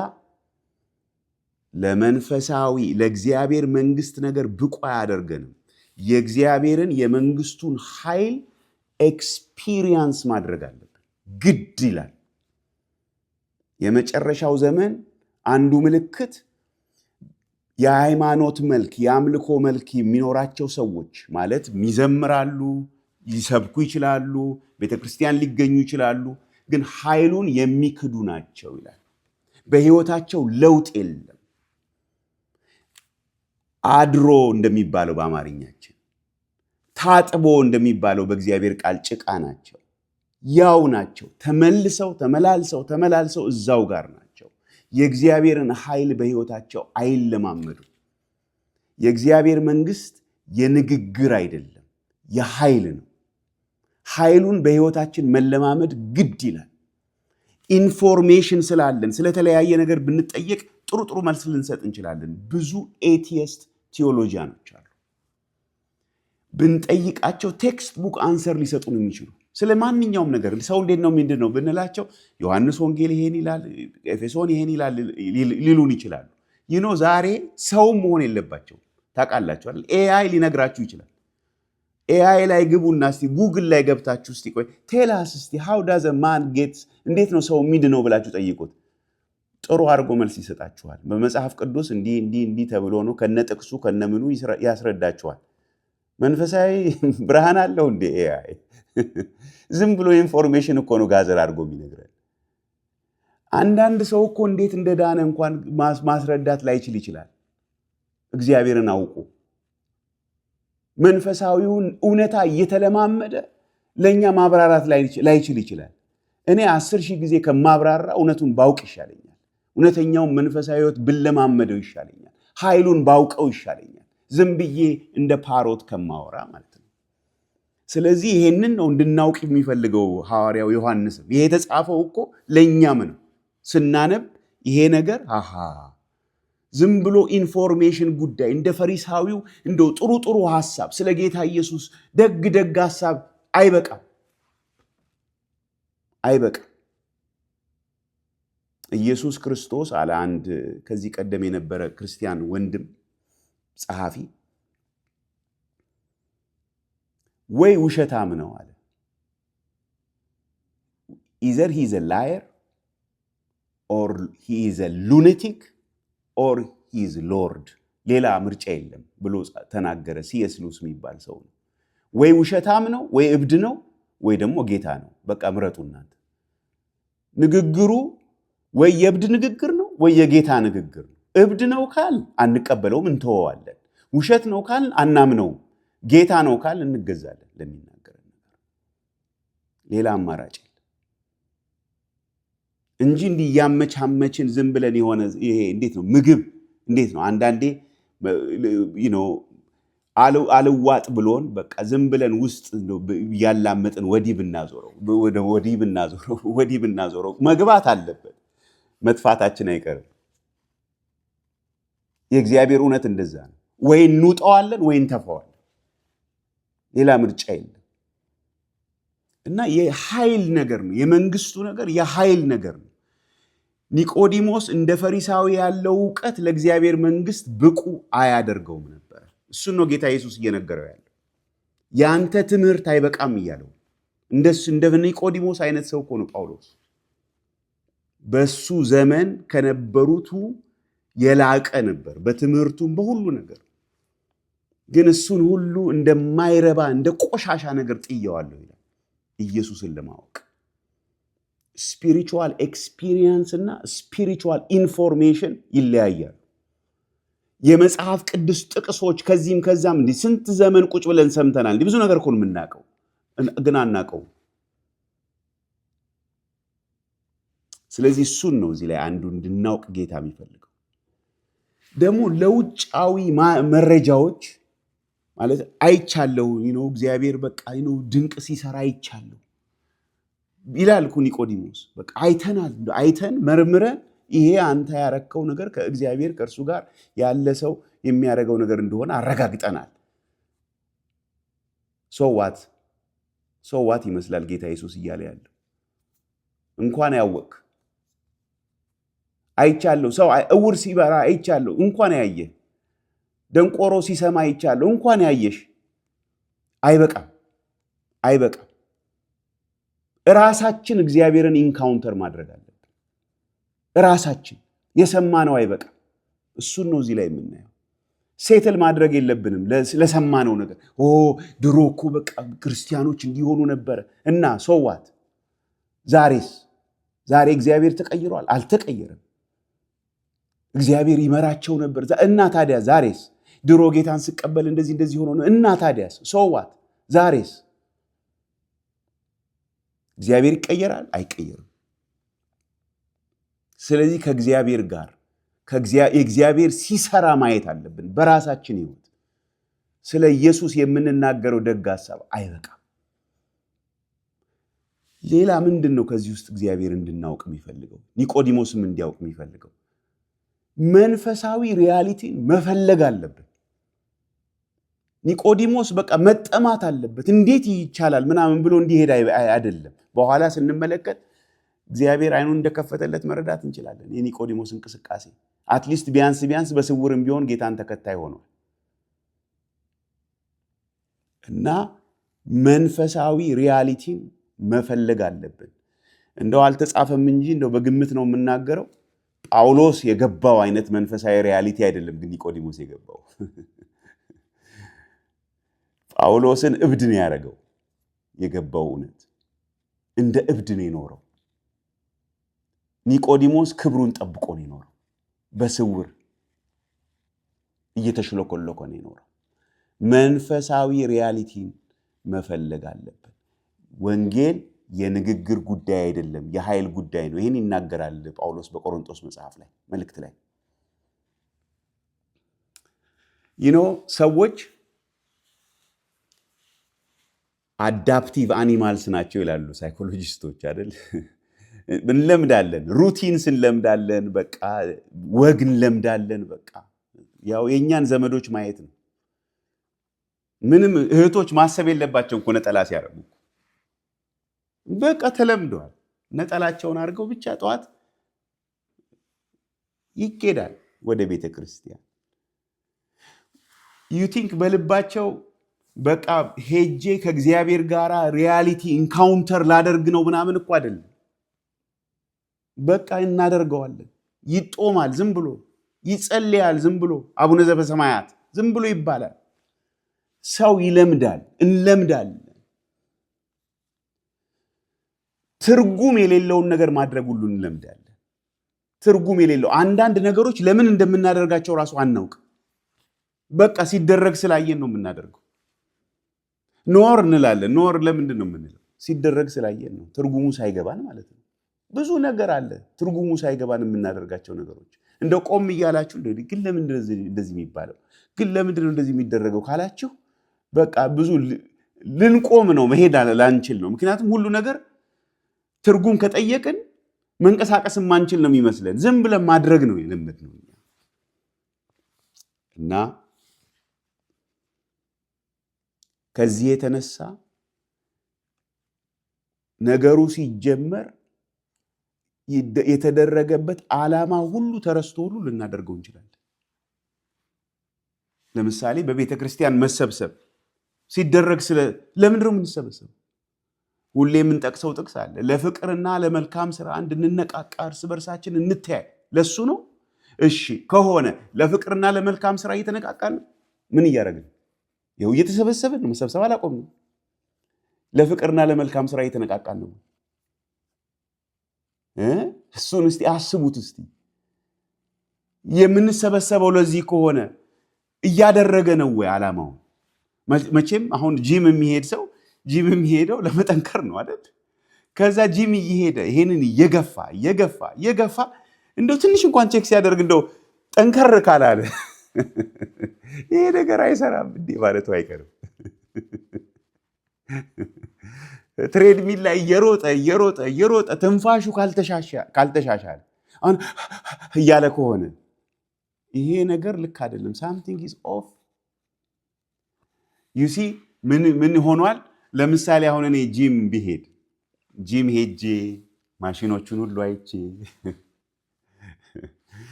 ለመንፈሳዊ ለእግዚአብሔር መንግስት ነገር ብቁ አያደርገንም። የእግዚአብሔርን የመንግስቱን ኃይል ኤክስፒሪየንስ ማድረግ አለብን፣ ግድ ይላል። የመጨረሻው ዘመን አንዱ ምልክት የሃይማኖት መልክ የአምልኮ መልክ የሚኖራቸው ሰዎች ማለት ይዘምራሉ፣ ሊሰብኩ ይችላሉ፣ ቤተክርስቲያን ሊገኙ ይችላሉ፣ ግን ኃይሉን የሚክዱ ናቸው ይላል። በህይወታቸው ለውጥ የለም። አድሮ እንደሚባለው በአማርኛችን ታጥቦ እንደሚባለው በእግዚአብሔር ቃል ጭቃ ናቸው፣ ያው ናቸው። ተመላልሰው እዛው ጋር ናቸው። የእግዚአብሔርን ኃይል በህይወታቸው አይለማመዱም። የእግዚአብሔር መንግስት የንግግር አይደለም፣ የኃይል ነው። ኃይሉን በህይወታችን መለማመድ ግድ ይላል። ኢንፎርሜሽን ስላለን ስለተለያየ ነገር ብንጠየቅ ጥሩ ጥሩ መልስ ልንሰጥ እንችላለን። ብዙ ኤቲየስት ቴዎሎጂያኖች አሉ። ብንጠይቃቸው ቴክስት ቡክ አንሰር ሊሰጡን የሚችሉ ስለ ማንኛውም ነገር ሰው እንዴት ነው ምንድን ነው ብንላቸው ዮሐንስ ወንጌል ይሄን ይላል፣ ኤፌሶን ይሄን ይላል ሊሉን ይችላሉ። ዛሬ ሰውም መሆን የለባቸው። ታውቃላችሁ አይደል? ኤአይ ሊነግራችሁ ይችላል። ኤአይ ላይ ግቡና እስቲ ጉግል ላይ ገብታችሁ እስቲ ቆይ ቴላስ እስቲ ሃው ዳዝ ማን ጌትስ እንዴት ነው ሰው የሚድነው ብላችሁ ጠይቁት። ጥሩ አድርጎ መልስ ይሰጣችኋል። በመጽሐፍ ቅዱስ እንዲህ ተብሎ ነው ከነጥቅሱ ከነምኑ ያስረዳችኋል። መንፈሳዊ ብርሃን አለው እንደ ኤአይ ዝም ብሎ ኢንፎርሜሽን እኮ ነው ጋዘር አድርጎ የሚነግረን። አንዳንድ ሰው እኮ እንዴት እንደዳነ እንኳን ማስረዳት ላይችል ይችላል። እግዚአብሔርን አውቁ መንፈሳዊውን እውነታ እየተለማመደ ለኛ ማብራራት ላይችል ይችላል። እኔ 10,000 ጊዜ ከማብራራ እውነቱን ባውቅ ይሻለኛል። እውነተኛውን መንፈሳዊ ሕይወት ብለማመደው ይሻለኛል። ኃይሉን ባውቀው ይሻለኛል። ዝም ብዬ እንደ ፓሮት ከማወራ ማለት ነው። ስለዚህ ይሄንን ነው እንድናውቅ የሚፈልገው ሐዋርያው ዮሐንስም። ይሄ የተጻፈው እኮ ለኛም ነው። ስናነብ ይሄ ነገር ዝም ብሎ ኢንፎርሜሽን ጉዳይ እንደ ፈሪሳዊው እንደው ጥሩ ጥሩ ሐሳብ ስለ ጌታ ኢየሱስ ደግ ደግ ሐሳብ አይበቃም። ኢየሱስ ክርስቶስ አለ አንድ ከዚህ ቀደም የነበረ ክርስቲያን ወንድም ጸሐፊ፣ ወይ ውሸታም ነው አለ። either he is a liar or he is a lunatic or he is Lord ሌላ ምርጫ የለም ብሎ ተናገረ። ሲኤስ ሉዊስ የሚባል ሰው ነው። ወይ ውሸታም ነው ወይ እብድ ነው ወይ ደግሞ ጌታ ነው። በቃ ምረጡ እናንተ። ንግግሩ ወይ የእብድ ንግግር ነው ወይ የጌታ ንግግር ነው። እብድ ነው ካል አንቀበለውም፣ እንተወዋለን። ውሸት ነው ካል አናምነውም። ጌታ ነው ካል እንገዛለን ለሚናገረን ነገር። ሌላ አማራጭ የለም እንጂ እንዲህ ያመቻመችን ዝም ብለን የሆነ ይሄ እንዴት ነው ምግብ እንዴት ነው አንዳንዴ አልዋጥ ብሎን በቃ ዝም ብለን ውስጥ ያላመጥን ወዲህ ብናዞረው መግባት አለበት። መጥፋታችን አይቀርም። የእግዚአብሔር እውነት እንደዛ ነው። ወይ እንውጠዋለን ወይ እንተፋዋለን። ሌላ ምርጫ የለም። እና የኃይል ነገር ነው። የመንግስቱ ነገር የኃይል ነገር ነው። ኒቆዲሞስ እንደ ፈሪሳዊ ያለው ዕውቀት ለእግዚአብሔር መንግስት ብቁ አያደርገውም ነበር። እሱን ነው ጌታ ኢየሱስ እየነገረው ያለው። ያንተ ትምህርት አይበቃም እያለው። እንደሱ እንደ ኒቆዲሞስ አይነት ሰው እኮ ነው ጳውሎስ። በሱ ዘመን ከነበሩቱ የላቀ ነበር በትምህርቱም በሁሉ ነገር። ግን እሱን ሁሉ እንደማይረባ እንደ ቆሻሻ ነገር ጥየዋለሁ ይላል። ኢየሱስን ለማወቅ ስፒሪቹዋል ኤክስፒሪየንስ እና ስፒሪቹዋል ኢንፎርሜሽን ይለያያሉ። የመጽሐፍ ቅዱስ ጥቅሶች ከዚህም ከዛም እንዲህ ስንት ዘመን ቁጭ ብለን ሰምተናል። እንዲህ ብዙ ነገር እኮ ነው የምናውቀው፣ ግን አናውቀው። ስለዚህ እሱን ነው እዚህ ላይ አንዱ እንድናውቅ ጌታ የሚፈልገው። ደግሞ ለውጫዊ መረጃዎች ማለት አይቻለሁ እግዚአብሔር በቃ ድንቅ ሲሰራ አይቻለሁ ይላል እኮ ኒቆዲሞስ። በቃ አይተን መርምረን ይሄ አንተ ያረከው ነገር ከእግዚአብሔር ከእርሱ ጋር ያለ ሰው የሚያደርገው ነገር እንደሆነ አረጋግጠናል። ሶዋት ይመስላል ጌታ ኢየሱስ እያለ ያለው። እንኳን ያወቅ አይቻለሁ፣ ሰው እውር ሲበራ አይቻለሁ፣ እንኳን ያየ ደንቆሮ ሲሰማ አይቻለሁ፣ እንኳን ያየሽ አይበቃም። ራሳችን እግዚአብሔርን ኢንካውንተር ማድረግ አለብን። ራሳችን የሰማነው አይበቃም። እሱን ነው እዚህ ላይ የምናየው። ሴትል ማድረግ የለብንም ለሰማነው ነገር። ድሮ እኮ በቃ ክርስቲያኖች እንዲሆኑ ነበረ እና ሶዋት ዛሬ እግዚአብሔር ተቀይሯል? አልተቀየረም። እግዚአብሔር ይመራቸው ነበር እና ታዲያ ዛሬስ? ድሮ ጌታን ስቀበል እንደዚህ ሆኖ ነው እና ታዲያስ? ሶዋት ዛሬስ? እግዚአብሔር ይቀየራል? አይቀየርም። ስለዚህ ከእግዚአብሔር ጋር የእግዚአብሔር ሲሰራ ማየት አለብን በራሳችን ሕይወት። ስለ ኢየሱስ የምንናገረው ደግ ሐሳብ አይበቃም። ሌላ ምንድነው ከዚህ ውስጥ እግዚአብሔር እንድናውቅ የሚፈልገው? ኒቆዲሞስም እንዲያውቅ የሚፈልገው መንፈሳዊ ሪያሊቲን መፈለግ አለበት። ኒቆዲሞስ በቃ መጠማት አለበት። እንዴት ይቻላል ምናምን ብሎ እንዲሄድ አይደለም። በኋላ ስንመለከት እግዚአብሔር አይኑን እንደከፈተለት መረዳት እንችላለን። የኒቆዲሞስ እንቅስቃሴ አትሊስት ቢያንስ በስውርም ቢሆን ጌታን ተከታይ ሆኗል። እና መንፈሳዊ ሪያሊቲን መፈለግ አለብን። እንደው አልተጻፈም እንጂ እንደው በግምት ነው የምናገረው። ጳውሎስ የገባው አይነት መንፈሳዊ ሪያሊቲ አይደለም ግን ኒቆዲሞስ የገባው። ጳውሎስን እብድ ነው ያደረገው። የገባው እውነት እንደ እብድ ነው የኖረው። ኒቆዲሞስ ክብሩን ጠብቆ ነው የኖረው። በስውር እየተሽለኮለኮ ነው የኖረው። መንፈሳዊ ሪያሊቲን መፈለግ አለብን። ወንጌል የንግግር ጉዳይ አይደለም፣ የኃይል ጉዳይ ነው። ይህን ይናገራል ጳውሎስ በቆሮንቶስ መጽሐፍ ላይ መልእክት ላይ። ሰዎች አዳፕቲቭ አኒማልስ ናቸው ይላሉ ሳይኮሎጂስቶች አይደል? እንለምዳለን፣ ሩቲንስ እንለምዳለን፣ በቃ ወግ እንለምዳለን። በቃ ያው የኛን ዘመዶች ማየት ነው። ምንም እህቶች ማሰብ የለባቸው እኮ ነጠላ ሲያረጉ በቃ ተለምደዋል። ነጠላቸውን አድርገው ብቻ ጠዋት ይኬዳል ወደ ቤተ ክርስቲያን። ዩ ቲንክ በልባቸው በቃ ሄጄ ከእግዚአብሔር ጋር ሪያሊቲ ኢንካውንተር ላደርግ ነው ምናምን እኮ አይደለም። በቃ እናደርገዋለን። ይጦማል ዝም ብሎ፣ ይጸልያል ዝም ብሎ፣ አቡነ ዘበሰማያት ዝም ብሎ ይባላል። ሰው ይለምዳል፣ እንለምዳለን። ትርጉም የሌለውን ነገር ማድረግ ሁሉ እንለምዳለን። ትርጉም የሌለው አንዳንድ ነገሮች ለምን እንደምናደርጋቸው ራሱ አናውቅ። በቃ ሲደረግ ስላየን ነው የምናደርገው። ኖር እንላለን። ኖር ለምንድን ነው የምንለው? ሲደረግ ስላየን ነው። ትርጉሙ ሳይገባን ማለት ነው። ብዙ ነገር አለ ትርጉሙ ሳይገባን የምናደርጋቸው ነገሮች። እንደው ቆም እያላችሁ ግን ለምንድን እንደዚህ የሚባለው ግን ለምንድን ነው እንደዚህ የሚደረገው ካላችሁ በቃ ብዙ ልንቆም ነው፣ መሄድ ላንችል ነው። ምክንያቱም ሁሉ ነገር ትርጉም ከጠየቅን መንቀሳቀስ ማንችል ነው የሚመስለን። ዝም ብለን ማድረግ ነው የለመድነው እና ከዚህ የተነሳ ነገሩ ሲጀመር የተደረገበት ዓላማ ሁሉ ተረስቶ ሁሉ ልናደርገው እንችላለን። ለምሳሌ በቤተ ክርስቲያን መሰብሰብ ሲደረግ ለምንድን ነው የምንሰበሰበው? ሁሌ የምንጠቅሰው ጥቅስ አለ። ለፍቅርና ለመልካም ስራ እንድንነቃቃ እርስ በርሳችን እንተያይ። ለሱ ነው። እሺ ከሆነ ለፍቅርና ለመልካም ስራ እየተነቃቃን ምን እያደረግን? ይኸው እየተሰበሰብን ነው። መሰብሰብ አላቆምንም። ለፍቅርና ለመልካም ስራ እየተነቃቃን ነው። እሱን እስቲ አስቡት። እስቲ የምንሰበሰበው ለዚህ ከሆነ እያደረገ ነው ወይ ዓላማው? መቼም አሁን ጂም የሚሄድ ሰው ጂም የሚሄደው ለመጠንከር ነው አይደል? ከዛ ጂም እየሄደ ይሄንን እየገፋ እንደው ትንሽ እንኳን ቼክ ሲያደርግ እንደው ጠንከር ካላለ ይሄ ነገር አይሰራም እንዴ ማለቱ አይቀርም። ትሬድሚል ላይ እየሮጠ ትንፋሹ ካልተሻሻለ አሁን እያለ ከሆነ ይሄ ነገር ልክ አይደለም። ሳምቲንግ ኢዝ ኦፍ ዩ ሲ ምን ሆኗል? ለምሳሌ አሁን እኔ ጂም ሄጄ ማሽኖቹን ሁሉ አይቼ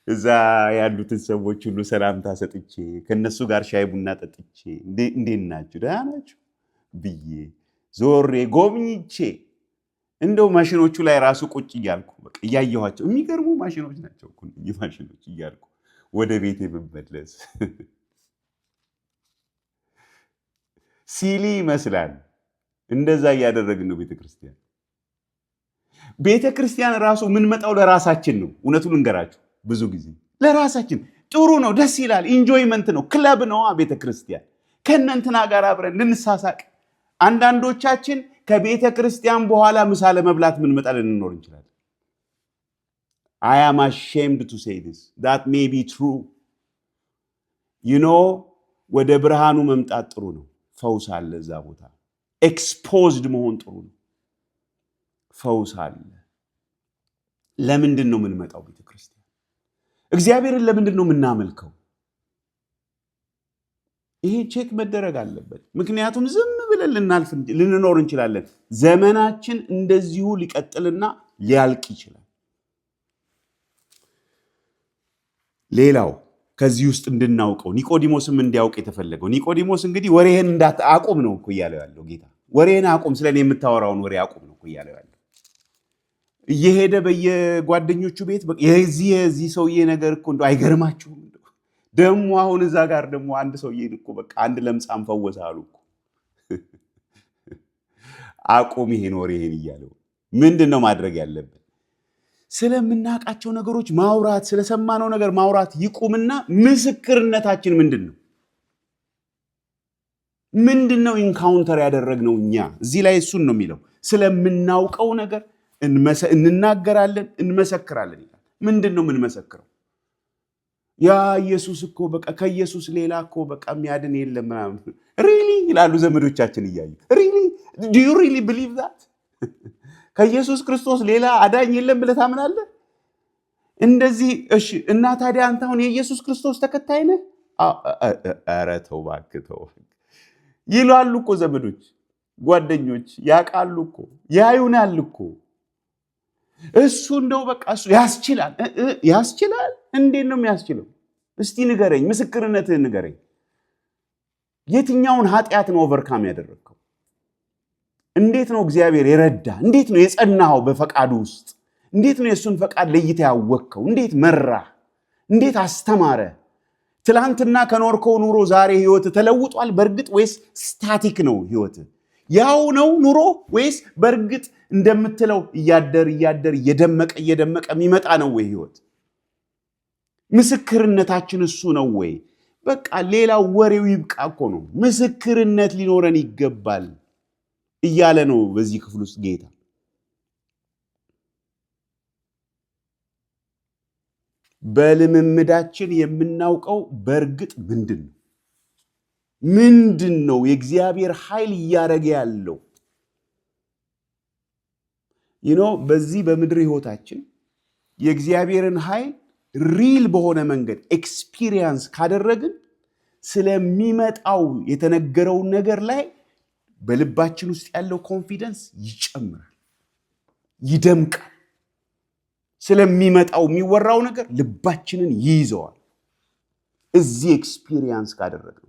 እዛ ያሉትን ሰዎች ሁሉ ሰላምታ ሰጥቼ ከነሱ ጋር ሻይ ቡና ጠጥቼ እንዴት ናችሁ ደህና ናችሁ ብዬ ዞሬ ጎብኝቼ እንደው ማሽኖቹ ላይ ራሱ ቁጭ እያልኩ በቃ እያየኋቸው የሚገርሙ ማሽኖች ናቸው እኮ ማሽኖች እያልኩ ወደ ቤቴ ብመለስ ሲሊ ይመስላል። እንደዛ እያደረግን ነው ቤተክርስቲያን ራሱ የምንመጣው ለራሳችን ነው። እውነቱን ልንገራችሁ ብዙ ጊዜ ለራሳችን ጥሩ ነው፣ ደስ ይላል፣ ኢንጆይመንት ነው፣ ክለብ ነው ቤተክርስቲያን። ከእነንትና ጋር አብረን ልንሳሳቅ፣ አንዳንዶቻችን ከቤተክርስቲያን በኋላ ምሳ ለመብላት ምንመጣ ልንኖር እንችላለን። I am ashamed to say this. That may be true. ወደ ብርሃኑ መምጣት ጥሩ ነው። ፈውስ አለ እዛ ቦታ። ኤክስፖዝድ መሆን ጥሩ ነው። ፈውስ አለ። ለምንድን ነው የምንመጣው ቤተክርስቲያን? እግዚአብሔርን ለምንድን ነው የምናመልከው? ይሄ ቼክ መደረግ አለበት። ምክንያቱም ዝም ብለን ልንኖር እንችላለን። ዘመናችን እንደዚሁ ሊቀጥልና ሊያልቅ ይችላል። ሌላው ከዚህ ውስጥ እንድናውቀው ኒቆዲሞስም እንዲያውቅ የተፈለገው ኒቆዲሞስ እንግዲህ ወሬህን አቁም ነው እኮ እያለው ያለው ጌታ። ወሬህን አቁም፣ ስለኔ የምታወራውን ወሬ አቁም ነው እኮ እያለው ያለው። እየሄደ በየጓደኞቹ ቤት የዚህ ሰውዬ ነገር እኮ እንደው አይገርማችሁም? ደግሞ አሁን እዛ ጋር ደግሞ አንድ ሰውዬ እኮ በቃ አንድ ለምጻም ፈወሰ አሉ እኮ። አቁም ይሄን ወሬህን እያለው። ምንድን ነው ማድረግ ያለብን? ስለምናውቃቸው ነገሮች ማውራት፣ ስለሰማነው ነገር ማውራት ይቁምና ምስክርነታችን ምንድን ነው? ምንድን ነው ኢንካውንተር ያደረግነው እኛ? እዚህ ላይ እሱን ነው የሚለው። ስለምናውቀው ነገር እንናገራለን፣ እንመሰክራለን ይላል። ምንድን ነው የምንመሰክረው? ያ ኢየሱስ እኮ በቃ ከኢየሱስ ሌላ እኮ በቃ የሚያድን የለም ምናምን ሪሊ ይላሉ ዘመዶቻችን እያዩ። ሪሊ ዱ ዩ ሪሊ ቢሊቭ ዛት? ከኢየሱስ ክርስቶስ ሌላ አዳኝ የለም ብለህ ታምናለህ? እንደዚህ እሺ። እና ታዲያ አንተ አሁን የኢየሱስ ክርስቶስ ተከታይ ነህ? ኧረ ተው እባክህ ተው ይላሉ እኮ ዘመዶች፣ ጓደኞች ያውቃሉ እኮ ያዩናል እኮ። እሱ እንደው በቃ እሱ ያስችላል። ያስችላል? እንዴት ነው የሚያስችለው? እስቲ ንገረኝ፣ ምስክርነትህን ንገረኝ። የትኛውን ኃጢአት ነው ኦቨርካም ያደረግከው? እንዴት ነው እግዚአብሔር የረዳ? እንዴት ነው የጸናኸው በፈቃዱ ውስጥ? እንዴት ነው የእሱን ፈቃድ ለይተህ ያወቅከው? እንዴት መራህ? እንዴት አስተማረ? ትላንትና ከኖርከው ኑሮ ዛሬ ህይወት ተለውጧል በእርግጥ ወይስ ስታቲክ ነው ህይወት? ያው ነው ኑሮ ወይስ በእርግጥ እንደምትለው እያደር እየደመቀ የሚመጣ ነው ወይ ህይወት? ምስክርነታችን እሱ ነው ወይ? በቃ ሌላው ወሬው ይብቃ እኮ ነው። ምስክርነት ሊኖረን ይገባል እያለ ነው በዚህ ክፍል ውስጥ ጌታ። በልምምዳችን የምናውቀው በእርግጥ ምንድን ነው የእግዚአብሔር ኃይል እያደረገ ያለው? በዚህ በምድር ህይወታችን የእግዚአብሔርን ኃይል ሪል በሆነ መንገድ ኤክስፒሪየንስ ካደረግን ስለሚመጣው የተነገረውን ነገር ላይ በልባችን ውስጥ ያለው ኮንፊደንስ ይጨምራል፣ ይደምቃል። ስለሚመጣው የሚወራው ነገር ልባችንን ይይዘዋል። እዚህ ኤክስፒሪየንስ ካደረግን።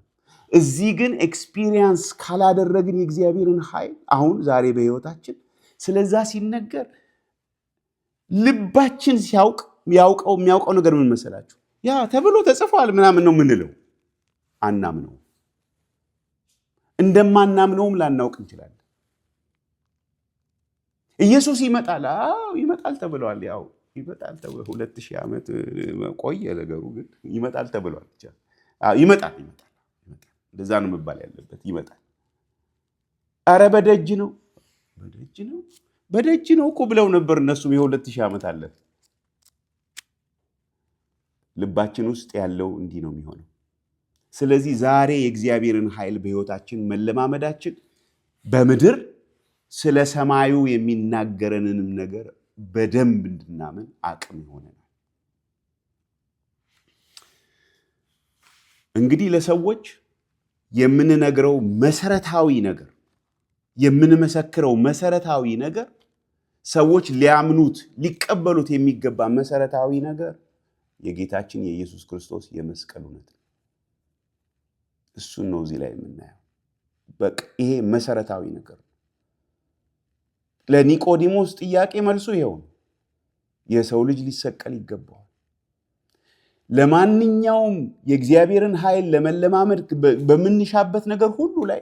እዚህ ግን ኤክስፒሪየንስ ካላደረግን የእግዚአብሔርን ኃይል አሁን ዛሬ በህይወታችን ስለዛ ሲነገር ልባችን የሚያውቀው ነገር ምን መሰላችሁ? ያ ተብሎ ተጽፏል ምናምን ነው ምንለው። አናምነው። እንደማናምነውም ላናውቅ እንችላለን። ኢየሱስ ይመጣል። ይመጣል ተብሏል። ያው ይመጣል ተብሎ 2000 ዓመት ቆየ ነገሩ፣ ግን ይመጣል ተብሏል። ብቻ ይመጣል። እንደዛ ነው መባል ያለበት። ይመጣል። አረ በደጅ ነው እኮ ብለው ነበር እነሱም። የ2000 ዓመት አለፈ። ልባችን ውስጥ ያለው እንዲህ ነው የሚሆነው። ስለዚህ ዛሬ የእግዚአብሔርን ኃይል በህይወታችን መለማመዳችን በምድር ስለ ሰማዩ የሚናገረንንም ነገር በደንብ እንድናምን አቅም ይሆነናል። እንግዲህ ለሰዎች የምንነግረው መሰረታዊ ነገር፣ የምንመሰክረው መሰረታዊ ነገር፣ ሰዎች ሊያምኑት ሊቀበሉት የሚገባ መሰረታዊ ነገር የጌታችን የኢየሱስ ክርስቶስ የመስቀል እውነት ነው። እሱን ነው እዚህ ላይ የምናየው። በቃ ይሄ መሰረታዊ ነገር ነው። ለኒቆዲሞስ ጥያቄ መልሱ ይሄው ነው። የሰው ልጅ ሊሰቀል ይገባዋል። ለማንኛውም የእግዚአብሔርን ኃይል ለመለማመድ በምንሻበት ነገር ሁሉ ላይ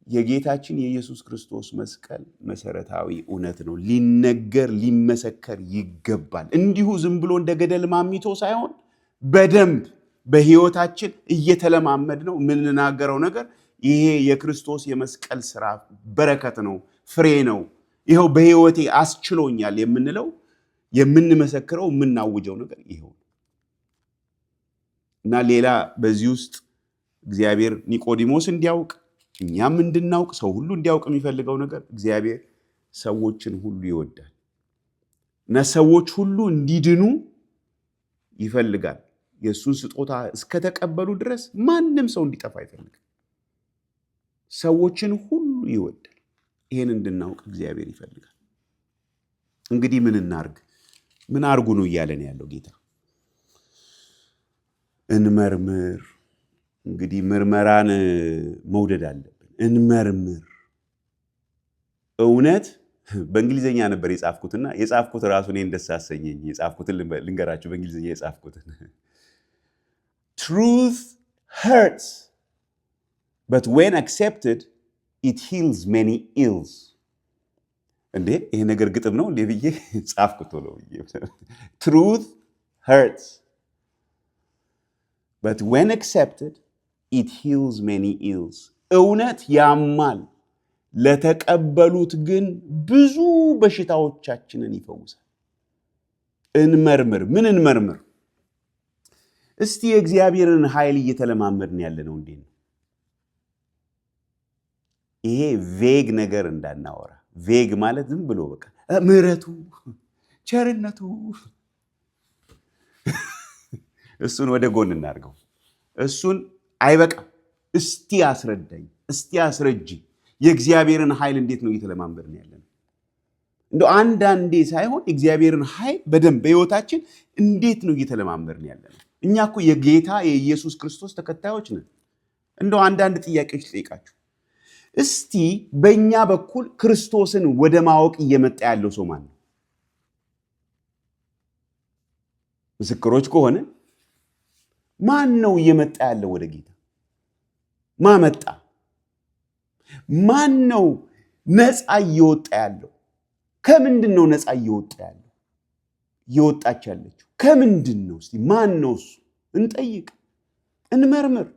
የጌታችን የኢየሱስ ክርስቶስ መስቀል መሰረታዊ እውነት ነው። ሊነገር ሊመሰከር ይገባል። እንዲሁ ዝም ብሎ እንደ ገደል ማሚቶ ሳይሆን በደንብ በህይወታችን እየተለማመድ ነው የምንናገረው ነገር ይሄ የክርስቶስ የመስቀል ስራ በረከት ነው፣ ፍሬ ነው፣ ይኸው በህይወቴ አስችሎኛል የምንለው የምንመሰክረው የምናውጀው ነገር ይኸው እና ሌላ በዚህ ውስጥ እግዚአብሔር ኒቆዲሞስ እንዲያውቅ እኛም እንድናውቅ ሰው ሁሉ እንዲያውቅ የሚፈልገው ነገር እግዚአብሔር ሰዎችን ሁሉ ይወዳል እና ሰዎች ሁሉ እንዲድኑ ይፈልጋል። የእሱን ስጦታ እስከተቀበሉ ድረስ ማንም ሰው እንዲጠፋ አይፈልግም። ሰዎችን ሁሉ ይወዳል። ይሄን እንድናውቅ እግዚአብሔር ይፈልጋል። እንግዲህ ምን እናርግ? ምን አርጉ ነው እያለን ያለው ጌታ? እንመርምር። እንግዲህ ምርመራን መውደድ አለብን። እንመርምር። እውነት በእንግሊዘኛ ነበር የጻፍኩትና የጻፍኩት ራሱ እኔን ደስ አሰኘኝ። የጻፍኩትን ልንገራችሁ፣ በእንግሊዘኛ የጻፍኩትን Truth hurts, but when accepted, it heals many ills. እንዴ ይሄ ነገር ግጥም ነው እንዴ ብዬ ጻፍኩት ነው። Truth hurts, but when accepted, it heals many ills. እውነት ያማል፣ ለተቀበሉት ግን ብዙ በሽታዎቻችንን ይፈውሳል። እንመርምር። ምን እንመርምር? እስቲ የእግዚአብሔርን ኃይል እየተለማመድን ያለ ነው እንዴ? ይሄ ቬግ ነገር እንዳናወራ። ቬግ ማለት ዝም ብሎ በቃ ምሕረቱ፣ ቸርነቱ እሱን ወደ ጎን እናድርገው። እሱን አይበቃም። እስቲ አስረዳኝ፣ እስቲ አስረጂ። የእግዚአብሔርን ኃይል እንዴት ነው እየተለማመድን ያለ ነው? እንደው አንዳንዴ ሳይሆን የእግዚአብሔርን ኃይል በደንብ በሕይወታችን እንዴት ነው እየተለማመድን ያለ ነው? እኛ እኮ የጌታ የኢየሱስ ክርስቶስ ተከታዮች ነን። እንደው አንዳንድ ጥያቄዎች ልጠይቃችሁ። እስቲ በእኛ በኩል ክርስቶስን ወደ ማወቅ እየመጣ ያለው ሰው ማን ነው? ምስክሮች ከሆነ ማን ነው እየመጣ ያለው ወደ ጌታ? ማመጣ? ማን ነው ነፃ እየወጣ ያለው? ከምንድን ነው ነፃ እየወጣ ያለው? እየወጣች ያለችው ከምንድን ነው? እስቲ ማን ነው እሱ? እንጠይቅ፣ እንመርምር።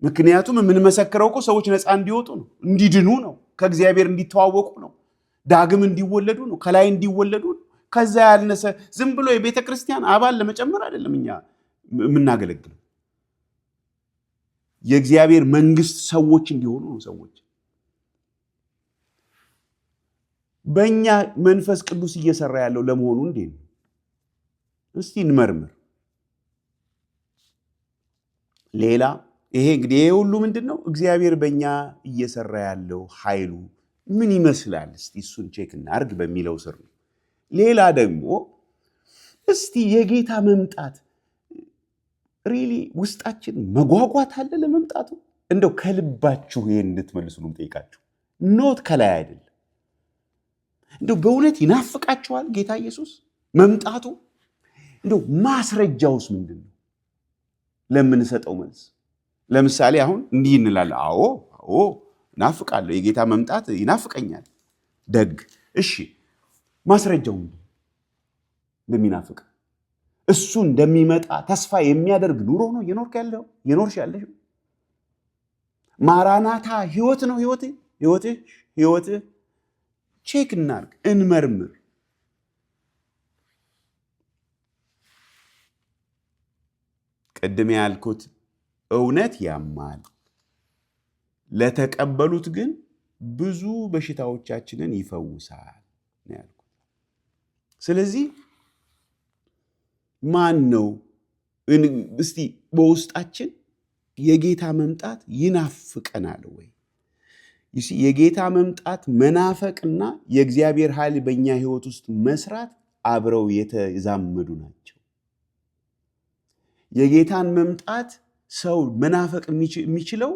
ምክንያቱም የምንመሰክረው እኮ ሰዎች ነፃ እንዲወጡ ነው፣ እንዲድኑ ነው፣ ከእግዚአብሔር እንዲተዋወቁ ነው፣ ዳግም እንዲወለዱ ነው፣ ከላይ እንዲወለዱ ነው። ከዛ ያልነሰ ዝም ብሎ የቤተ ክርስቲያን አባል ለመጨመር አይደለም እኛ የምናገለግለው። የእግዚአብሔር መንግስት ሰዎች እንዲሆኑ ነው። ሰዎች በእኛ መንፈስ ቅዱስ እየሰራ ያለው ለመሆኑ እንዴት ነው? እስቲ እንመርምር። ሌላ ይሄ እንግዲህ ይሄ ሁሉ ምንድነው? እግዚአብሔር በእኛ እየሰራ ያለው ኃይሉ ምን ይመስላል? እስቲ እሱን ቼክ እናርግ በሚለው ስር ነው። ሌላ ደግሞ እስቲ የጌታ መምጣት ሪሊ ውስጣችን መጓጓት አለ ለመምጣቱ? እንደው ከልባችሁ ይሄን እንድትመልሱ ነው ጠይቃችሁ። ኖት ከላይ አይደለም። እንደው በእውነት ይናፍቃችኋል ጌታ ኢየሱስ መምጣቱ? እንደው ማስረጃውስ ምንድን ነው ለምንሰጠው መልስ? ለምሳሌ አሁን እንዲህ እንላለን፣ አዎ ናፍቃለሁ፣ የጌታ መምጣት ይናፍቀኛል። ደግ፣ እሺ፣ ማስረጃው እንደሚናፍቅ እሱ እንደሚመጣ ተስፋ የሚያደርግ ኑሮ ነው የኖርሽ ያለሽው? ማራናታ ህይወት ነው ህይወትህ? ቼክ እናርግ፣ እንመርምር። ቅድም ያልኩት እውነት ያማል፣ ለተቀበሉት ግን ብዙ በሽታዎቻችንን ይፈውሳል ነው ያልኩት። ስለዚህ ማን ነው እስቲ በውስጣችን የጌታ መምጣት ይናፍቀናል ወይ? የጌታ መምጣት መናፈቅና የእግዚአብሔር ኃይል በእኛ ህይወት ውስጥ መስራት አብረው የተዛመዱ ናቸው። የጌታን መምጣት ሰው መናፈቅ የሚችለው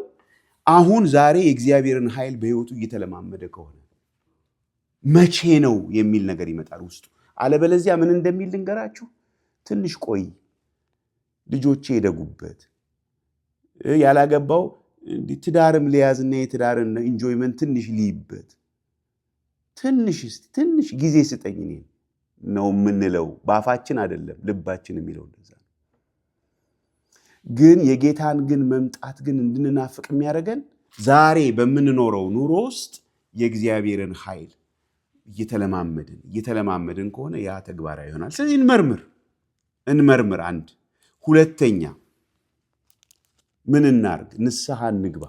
አሁን ዛሬ የእግዚአብሔርን ኃይል በህይወቱ እየተለማመደ ከሆነ መቼ ነው የሚል ነገር ይመጣል ውስጡ። አለበለዚያ ምን እንደሚል ልንገራችሁ። ትንሽ ቆይ፣ ልጆቼ ይደጉበት፣ ያላገባው ትዳርም ሊያዝና የትዳርን ኢንጆይመንት ትንሽ ሊይበት፣ ትንሽ ጊዜ ስጠኝ ነው የምንለው። ባፋችን አይደለም ልባችን የሚለው እንደዛ ነው። ግን የጌታን ግን መምጣት ግን እንድንናፍቅ የሚያደርገን ዛሬ በምንኖረው ኑሮ ውስጥ የእግዚአብሔርን ኃይል እየተለማመድን ከሆነ ያ ተግባራዊ ይሆናል። ስለዚህ እንመርምር። አንድ ሁለተኛ ምን እናርግ? ንስሐ እንግባ።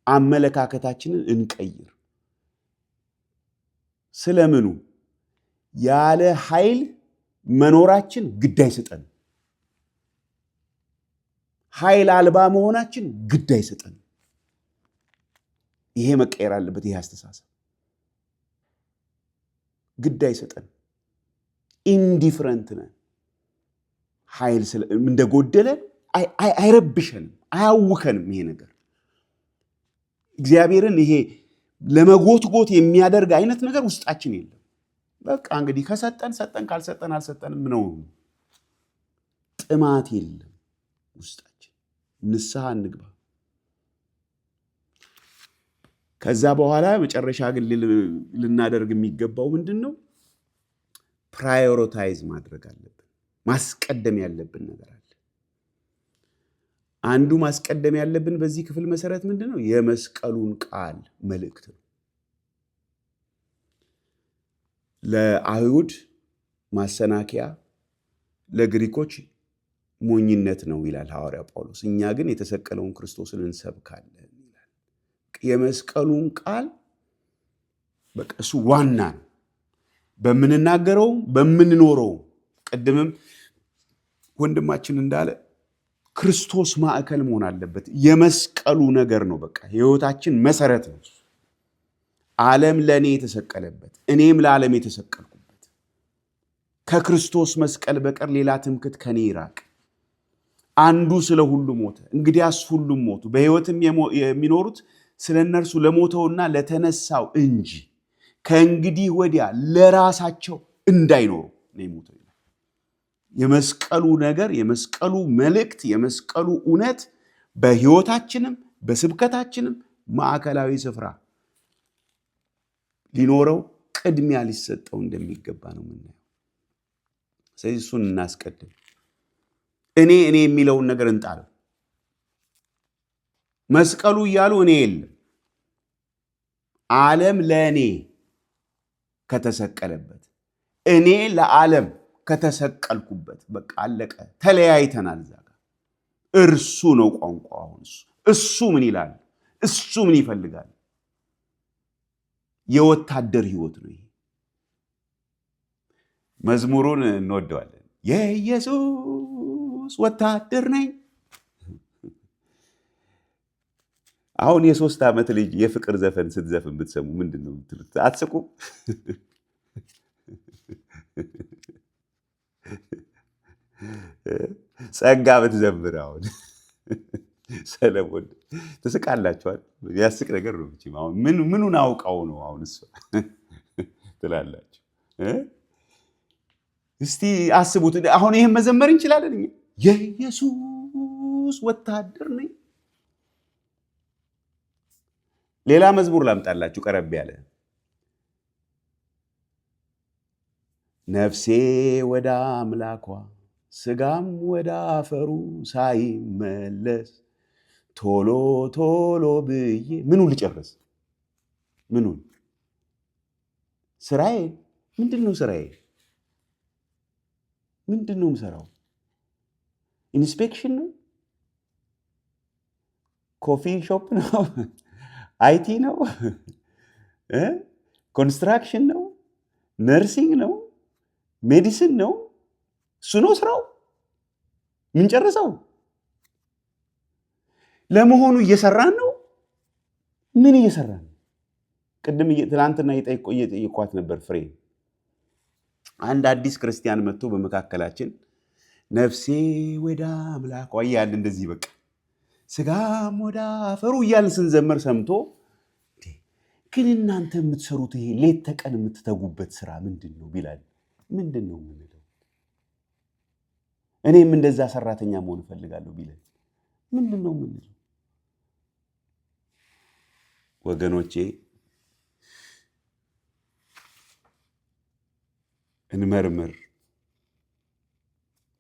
አመለካከታችንን እንቀይር። ስለምኑ ያለ ኃይል መኖራችን ግድ አይሰጠን። ኃይል አልባ መሆናችን ግድ አይሰጠን። ይሄ መቀየር አለበት። ይሄ አስተሳሰብ ግድ አይሰጠን። ኢንዲፍረንት ነን። ኃይል እንደጎደለ አይረብሸንም፣ አያውከንም። ይሄ ነገር እግዚአብሔርን ይሄ ለመጎትጎት የሚያደርግ አይነት ነገር ውስጣችን የለም። በቃ እንግዲህ ከሰጠን ሰጠን፣ ካልሰጠን አልሰጠንም ነው። ጥማት የለም ውስጣችን። ንስሐ እንግባ። ከዛ በኋላ መጨረሻ ግን ልናደርግ የሚገባው ምንድን ነው? ፕራዮሪታይዝ ማድረግ አለብን። ማስቀደም ያለብን ነገር አለ። አንዱ ማስቀደም ያለብን በዚህ ክፍል መሰረት ምንድን ነው? የመስቀሉን ቃል መልእክት ነው። ለአይሁድ ማሰናከያ፣ ለግሪኮች ሞኝነት ነው ይላል ሐዋርያው ጳውሎስ። እኛ ግን የተሰቀለውን ክርስቶስን እንሰብካለን ይላል። የመስቀሉን ቃል በቃ እሱ ዋና ነው። በምንናገረው በምንኖረው፣ ቅድምም ወንድማችን እንዳለ ክርስቶስ ማዕከል መሆን አለበት። የመስቀሉ ነገር ነው በቃ የህይወታችን መሰረት ነው። ዓለም ለእኔ የተሰቀለበት፣ እኔም ለዓለም የተሰቀልኩበት፣ ከክርስቶስ መስቀል በቀር ሌላ ትምክህት ከኔ ይራቅ። አንዱ ስለ ሁሉ ሞተ፣ እንግዲያስ ሁሉም ሞቱ። በህይወትም የሚኖሩት ስለ እነርሱ ለሞተውና ለተነሳው እንጂ ከእንግዲህ ወዲያ ለራሳቸው እንዳይኖሩ ነው የሞተው። የመስቀሉ ነገር፣ የመስቀሉ መልእክት፣ የመስቀሉ እውነት በህይወታችንም በስብከታችንም ማዕከላዊ ስፍራ ሊኖረው፣ ቅድሚያ ሊሰጠው እንደሚገባ ነው የምናየው። ስለዚህ እሱን እናስቀድም። እኔ የሚለውን ነገር እንጣለው። መስቀሉ እያሉ እኔ የለም። ዓለም ለእኔ ከተሰቀለበት፣ እኔ ለዓለም ከተሰቀልኩበት፣ በቃ አለቀ። ተለያይተናል። እዛ ጋር እርሱ ነው ቋንቋ። አሁን እሱ ምን ይላል? እሱ ምን ይፈልጋል? የወታደር ህይወት ነው ይሄ። መዝሙሩን እንወደዋለን። የኢየሱስ ወታደር ነኝ። አሁን የ3 ዓመት ልጅ የፍቅር ዘፈን ስትዘፍን ብትሰሙ ምንድን ነው የምትሉት? አትስቁም? ጸጋ ብትዘምር አሁን ሰለሞን ትስቃላችኋል። ያስቅ ነገር ነው። አሁን ምኑን አውቀው ነው አሁን እሷ ትላላችሁ? እስቲ አስቡት። አሁን ይሄን መዘመር እንችላለን። የኢየሱስ ወታደር ነኝ። ሌላ መዝሙር ላምጣላችሁ ቀረብ ያለ። ነፍሴ ወደ አምላኳ ስጋም ወደ አፈሩ ሳይመለስ ቶሎ ቶሎ ብዬ ምኑን ልጨርስ? ምኑን? ስራዬ ምንድን ነው? ስራዬ ምንድን ነው የምሰራው? ኢንስፔክሽን ነው? ኮፊ ሾፕ ነው? አይቲ ነው? ኮንስትራክሽን ነው? ነርሲንግ ነው? ሜዲሲን ነው? እሱ ነው ስራው ምንጨርሰው? ለመሆኑ እየሰራን ነው? ምን እየሰራን ነው? ቅድም ትናንትና እየጠየኳት ነበር ፍሬ። አንድ አዲስ ክርስቲያን መጥቶ በመካከላችን ነፍሴ ወደ አምላኳ እያልን እንደዚህ በቃ ስጋም ወደ አፈሩ እያልን ስንዘመር ሰምቶ ግን እናንተ የምትሰሩት ይሄ ሌት ተቀን የምትተጉበት ስራ ምንድን ነው ቢላል፣ ምንድን ነው የምንለው? እኔም እንደዛ ሰራተኛ መሆን እፈልጋለሁ ቢላል ምንድን ነው የምንለው? ወገኖቼ እንመርምር።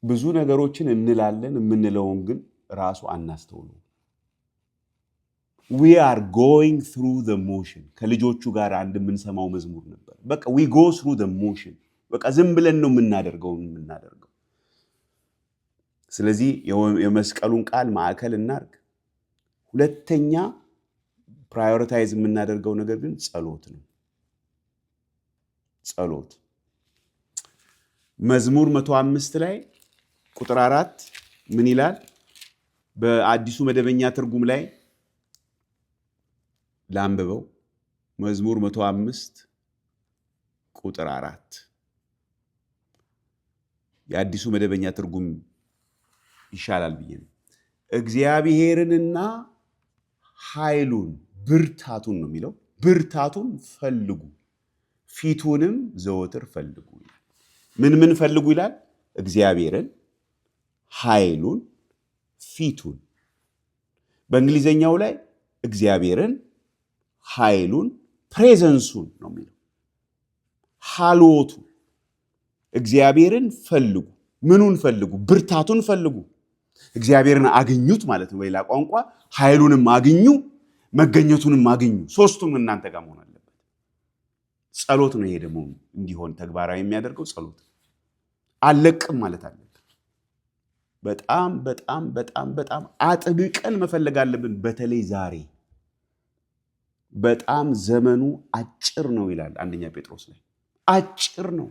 ብዙ ነገሮችን እንላለን፣ የምንለውን ግን ራሱ አናስተውሉ። we are going through the motion። ከልጆቹ ጋር አንድ የምንሰማው መዝሙር ነበር። በቃ we go through the motion። በቃ ዝም ብለን ነው የምናደርገው። ስለዚህ የመስቀሉን ቃል ማዕከል እናርግ። ሁለተኛ ፕራዮሪታይዝ የምናደርገው ነገር ግን ጸሎት ነው። ጸሎት። መዝሙር 105 ላይ ቁጥር 4 ምን ይላል? በአዲሱ መደበኛ ትርጉም ላይ ላንብበው። መዝሙር 105 ቁጥር 4 የአዲሱ መደበኛ ትርጉም ይሻላል ብዬ ነው። እግዚአብሔርንና ኃይሉን ብርታቱን ነው የሚለው። ብርታቱን ፈልጉ ፊቱንም ዘወትር ፈልጉ። ምን ፈልጉ ይላል? እግዚአብሔርን፣ ኃይሉን፣ ፊቱን። በእንግሊዘኛው ላይ እግዚአብሔርን፣ ኃይሉን፣ ፕሬዘንሱን ነው የሚለው። ሀልዎቱ። እግዚአብሔርን ፈልጉ። ምኑን ፈልጉ? ብርታቱን ፈልጉ። እግዚአብሔርን አግኙት ማለት ነው በሌላ ቋንቋ። ኃይሉንም አግኙ፣ መገኘቱንም አግኙ። ሶስቱም እናንተ ጋር መሆን አለበት። ጸሎት ነው ይሄ ደግሞ እንዲሆን ተግባራዊ የሚያደርገው ጸሎት። አለቅም ማለት አለብን። በጣም በጣም በጣም በጣም አጥብቀን መፈለግ አለብን። በተለይ ዛሬ በጣም ዘመኑ አጭር ነው ይላል አንደኛ ጴጥሮስ ላይ። አጭር ነው፣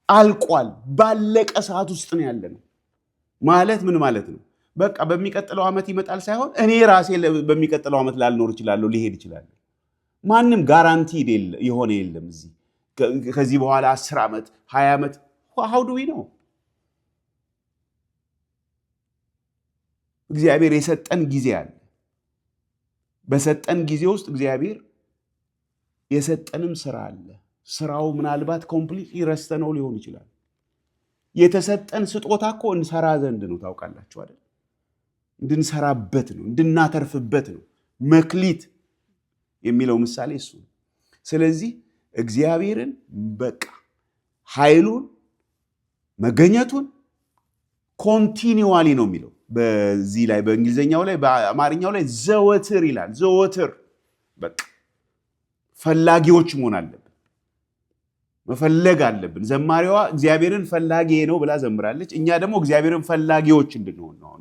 አልቋል። ባለቀ ሰዓት ውስጥ ነው ያለ ነው ማለት ምን ማለት ነው? በቃ በሚቀጥለው ዓመት ይመጣል ሳይሆን እኔ ራሴ በሚቀጥለው ዓመት ላልኖር እችላለሁ፣ ሊሄድ እችላለሁ። ማንም ጋራንቲ የሆነ የለም እዚህ ከዚህ በኋላ 10 ዓመት 20 ዓመት ሀውድዊ ነው። እግዚአብሔር የሰጠን ጊዜ አለ። በሰጠን ጊዜ ውስጥ እግዚአብሔር የሰጠንም ስራ አለ። ስራው ምናልባት ኮምፕሊትሊ ረስተነው ሊሆን ይችላል። የተሰጠን ስጦታ እኮ እንሰራ ዘንድ ነው። ታውቃላችሁ አይደል? እንድንሰራበት ነው፣ እንድናተርፍበት ነው። መክሊት የሚለው ምሳሌ እሱ ነው። ስለዚህ እግዚአብሔርን በቃ ኃይሉን፣ መገኘቱን ኮንቲኒዋሊ ነው የሚለው በዚህ ላይ በእንግሊዘኛው ላይ በአማርኛው ላይ ዘወትር ይላል። ዘወትር በቃ ፈላጊዎች መሆን አለብን፣ መፈለግ አለብን። ዘማሪዋ እግዚአብሔርን ፈላጊ ነው ብላ ዘምራለች። እኛ ደግሞ እግዚአብሔርን ፈላጊዎች እንድንሆን ነው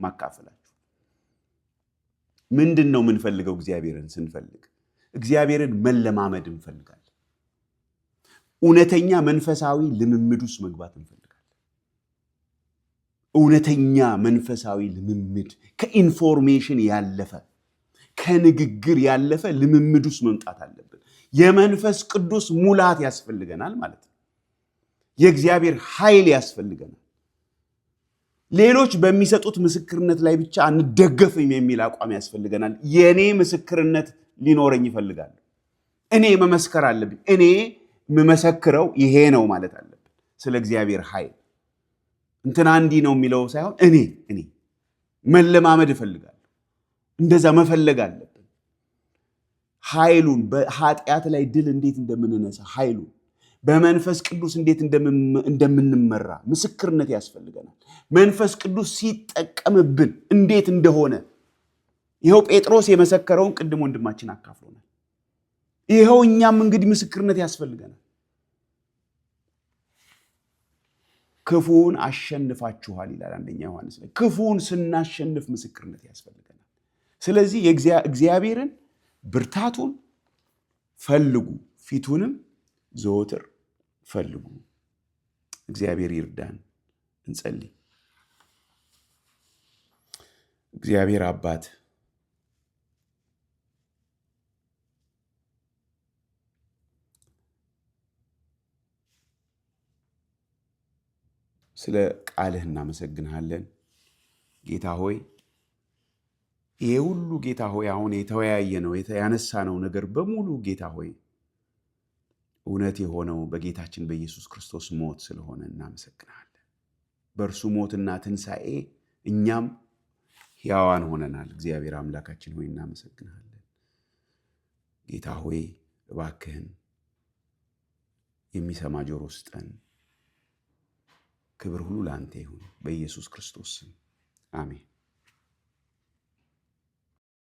ማካፈላችሁ። ምንድን ነው የምንፈልገው? እግዚአብሔርን ስንፈልግ እግዚአብሔርን መለማመድ እንፈልጋለን። እውነተኛ መንፈሳዊ ልምምድ ውስጥ መግባት እንፈልጋለን። እውነተኛ መንፈሳዊ ልምምድ ከኢንፎርሜሽን ያለፈ ከንግግር ያለፈ ልምምድ ውስጥ መምጣት አለብን። የመንፈስ ቅዱስ ሙላት ያስፈልገናል ማለት ነው። የእግዚአብሔር ኃይል ያስፈልገናል። ሌሎች በሚሰጡት ምስክርነት ላይ ብቻ አንደገፍም የሚል አቋም ያስፈልገናል። የኔ ምስክርነት ሊኖረኝ ይፈልጋል። እኔ መመስከር አለብኝ። እኔ የምመሰክረው ይሄ ነው ማለት አለብን። ስለ እግዚአብሔር ኃይል እንትና እንዲህ ነው የሚለው ሳይሆን እኔ መለማመድ እፈልጋለሁ። እንደዛ መፈለግ አለብን። ኃይሉን በኃጢአት ላይ ድል እንዴት እንደምንነሳ ኃይሉን በመንፈስ ቅዱስ እንዴት እንደምንመራ ምስክርነት ያስፈልገናል። መንፈስ ቅዱስ ሲጠቀምብን እንዴት እንደሆነ ይኸው ጴጥሮስ የመሰከረውን ቅድም ወንድማችን አካፍሎናል። ይኸው እኛም እንግዲህ ምስክርነት ያስፈልገናል። ክፉን አሸንፋችኋል ይላል አንደኛ ዮሐንስ ላይ። ክፉን ስናሸንፍ ምስክርነት ያስፈልገናል። ስለዚህ እግዚአብሔርን ብርታቱን ፈልጉ፣ ፊቱንም ዘወትር ፈልጉ። እግዚአብሔር ይርዳን። እንጸልይ። እግዚአብሔር አባት ስለ ቃልህ እናመሰግንሃለን ጌታ ሆይ። ይሄ ሁሉ ጌታ ሆይ አሁን የተወያየ ነው ያነሳ ነው ነገር በሙሉ ጌታ ሆይ እውነት የሆነው በጌታችን በኢየሱስ ክርስቶስ ሞት ስለሆነ እናመሰግንሃለን። በእርሱ ሞትና ትንሣኤ እኛም ሕያዋን ሆነናል። እግዚአብሔር አምላካችን ሆይ እናመሰግንሃለን። ጌታ ሆይ እባክህን የሚሰማ ጆሮ ስጠን። ክብር ሁሉ ለአንተ ይሁን፣ በኢየሱስ ክርስቶስ ስም አሜን።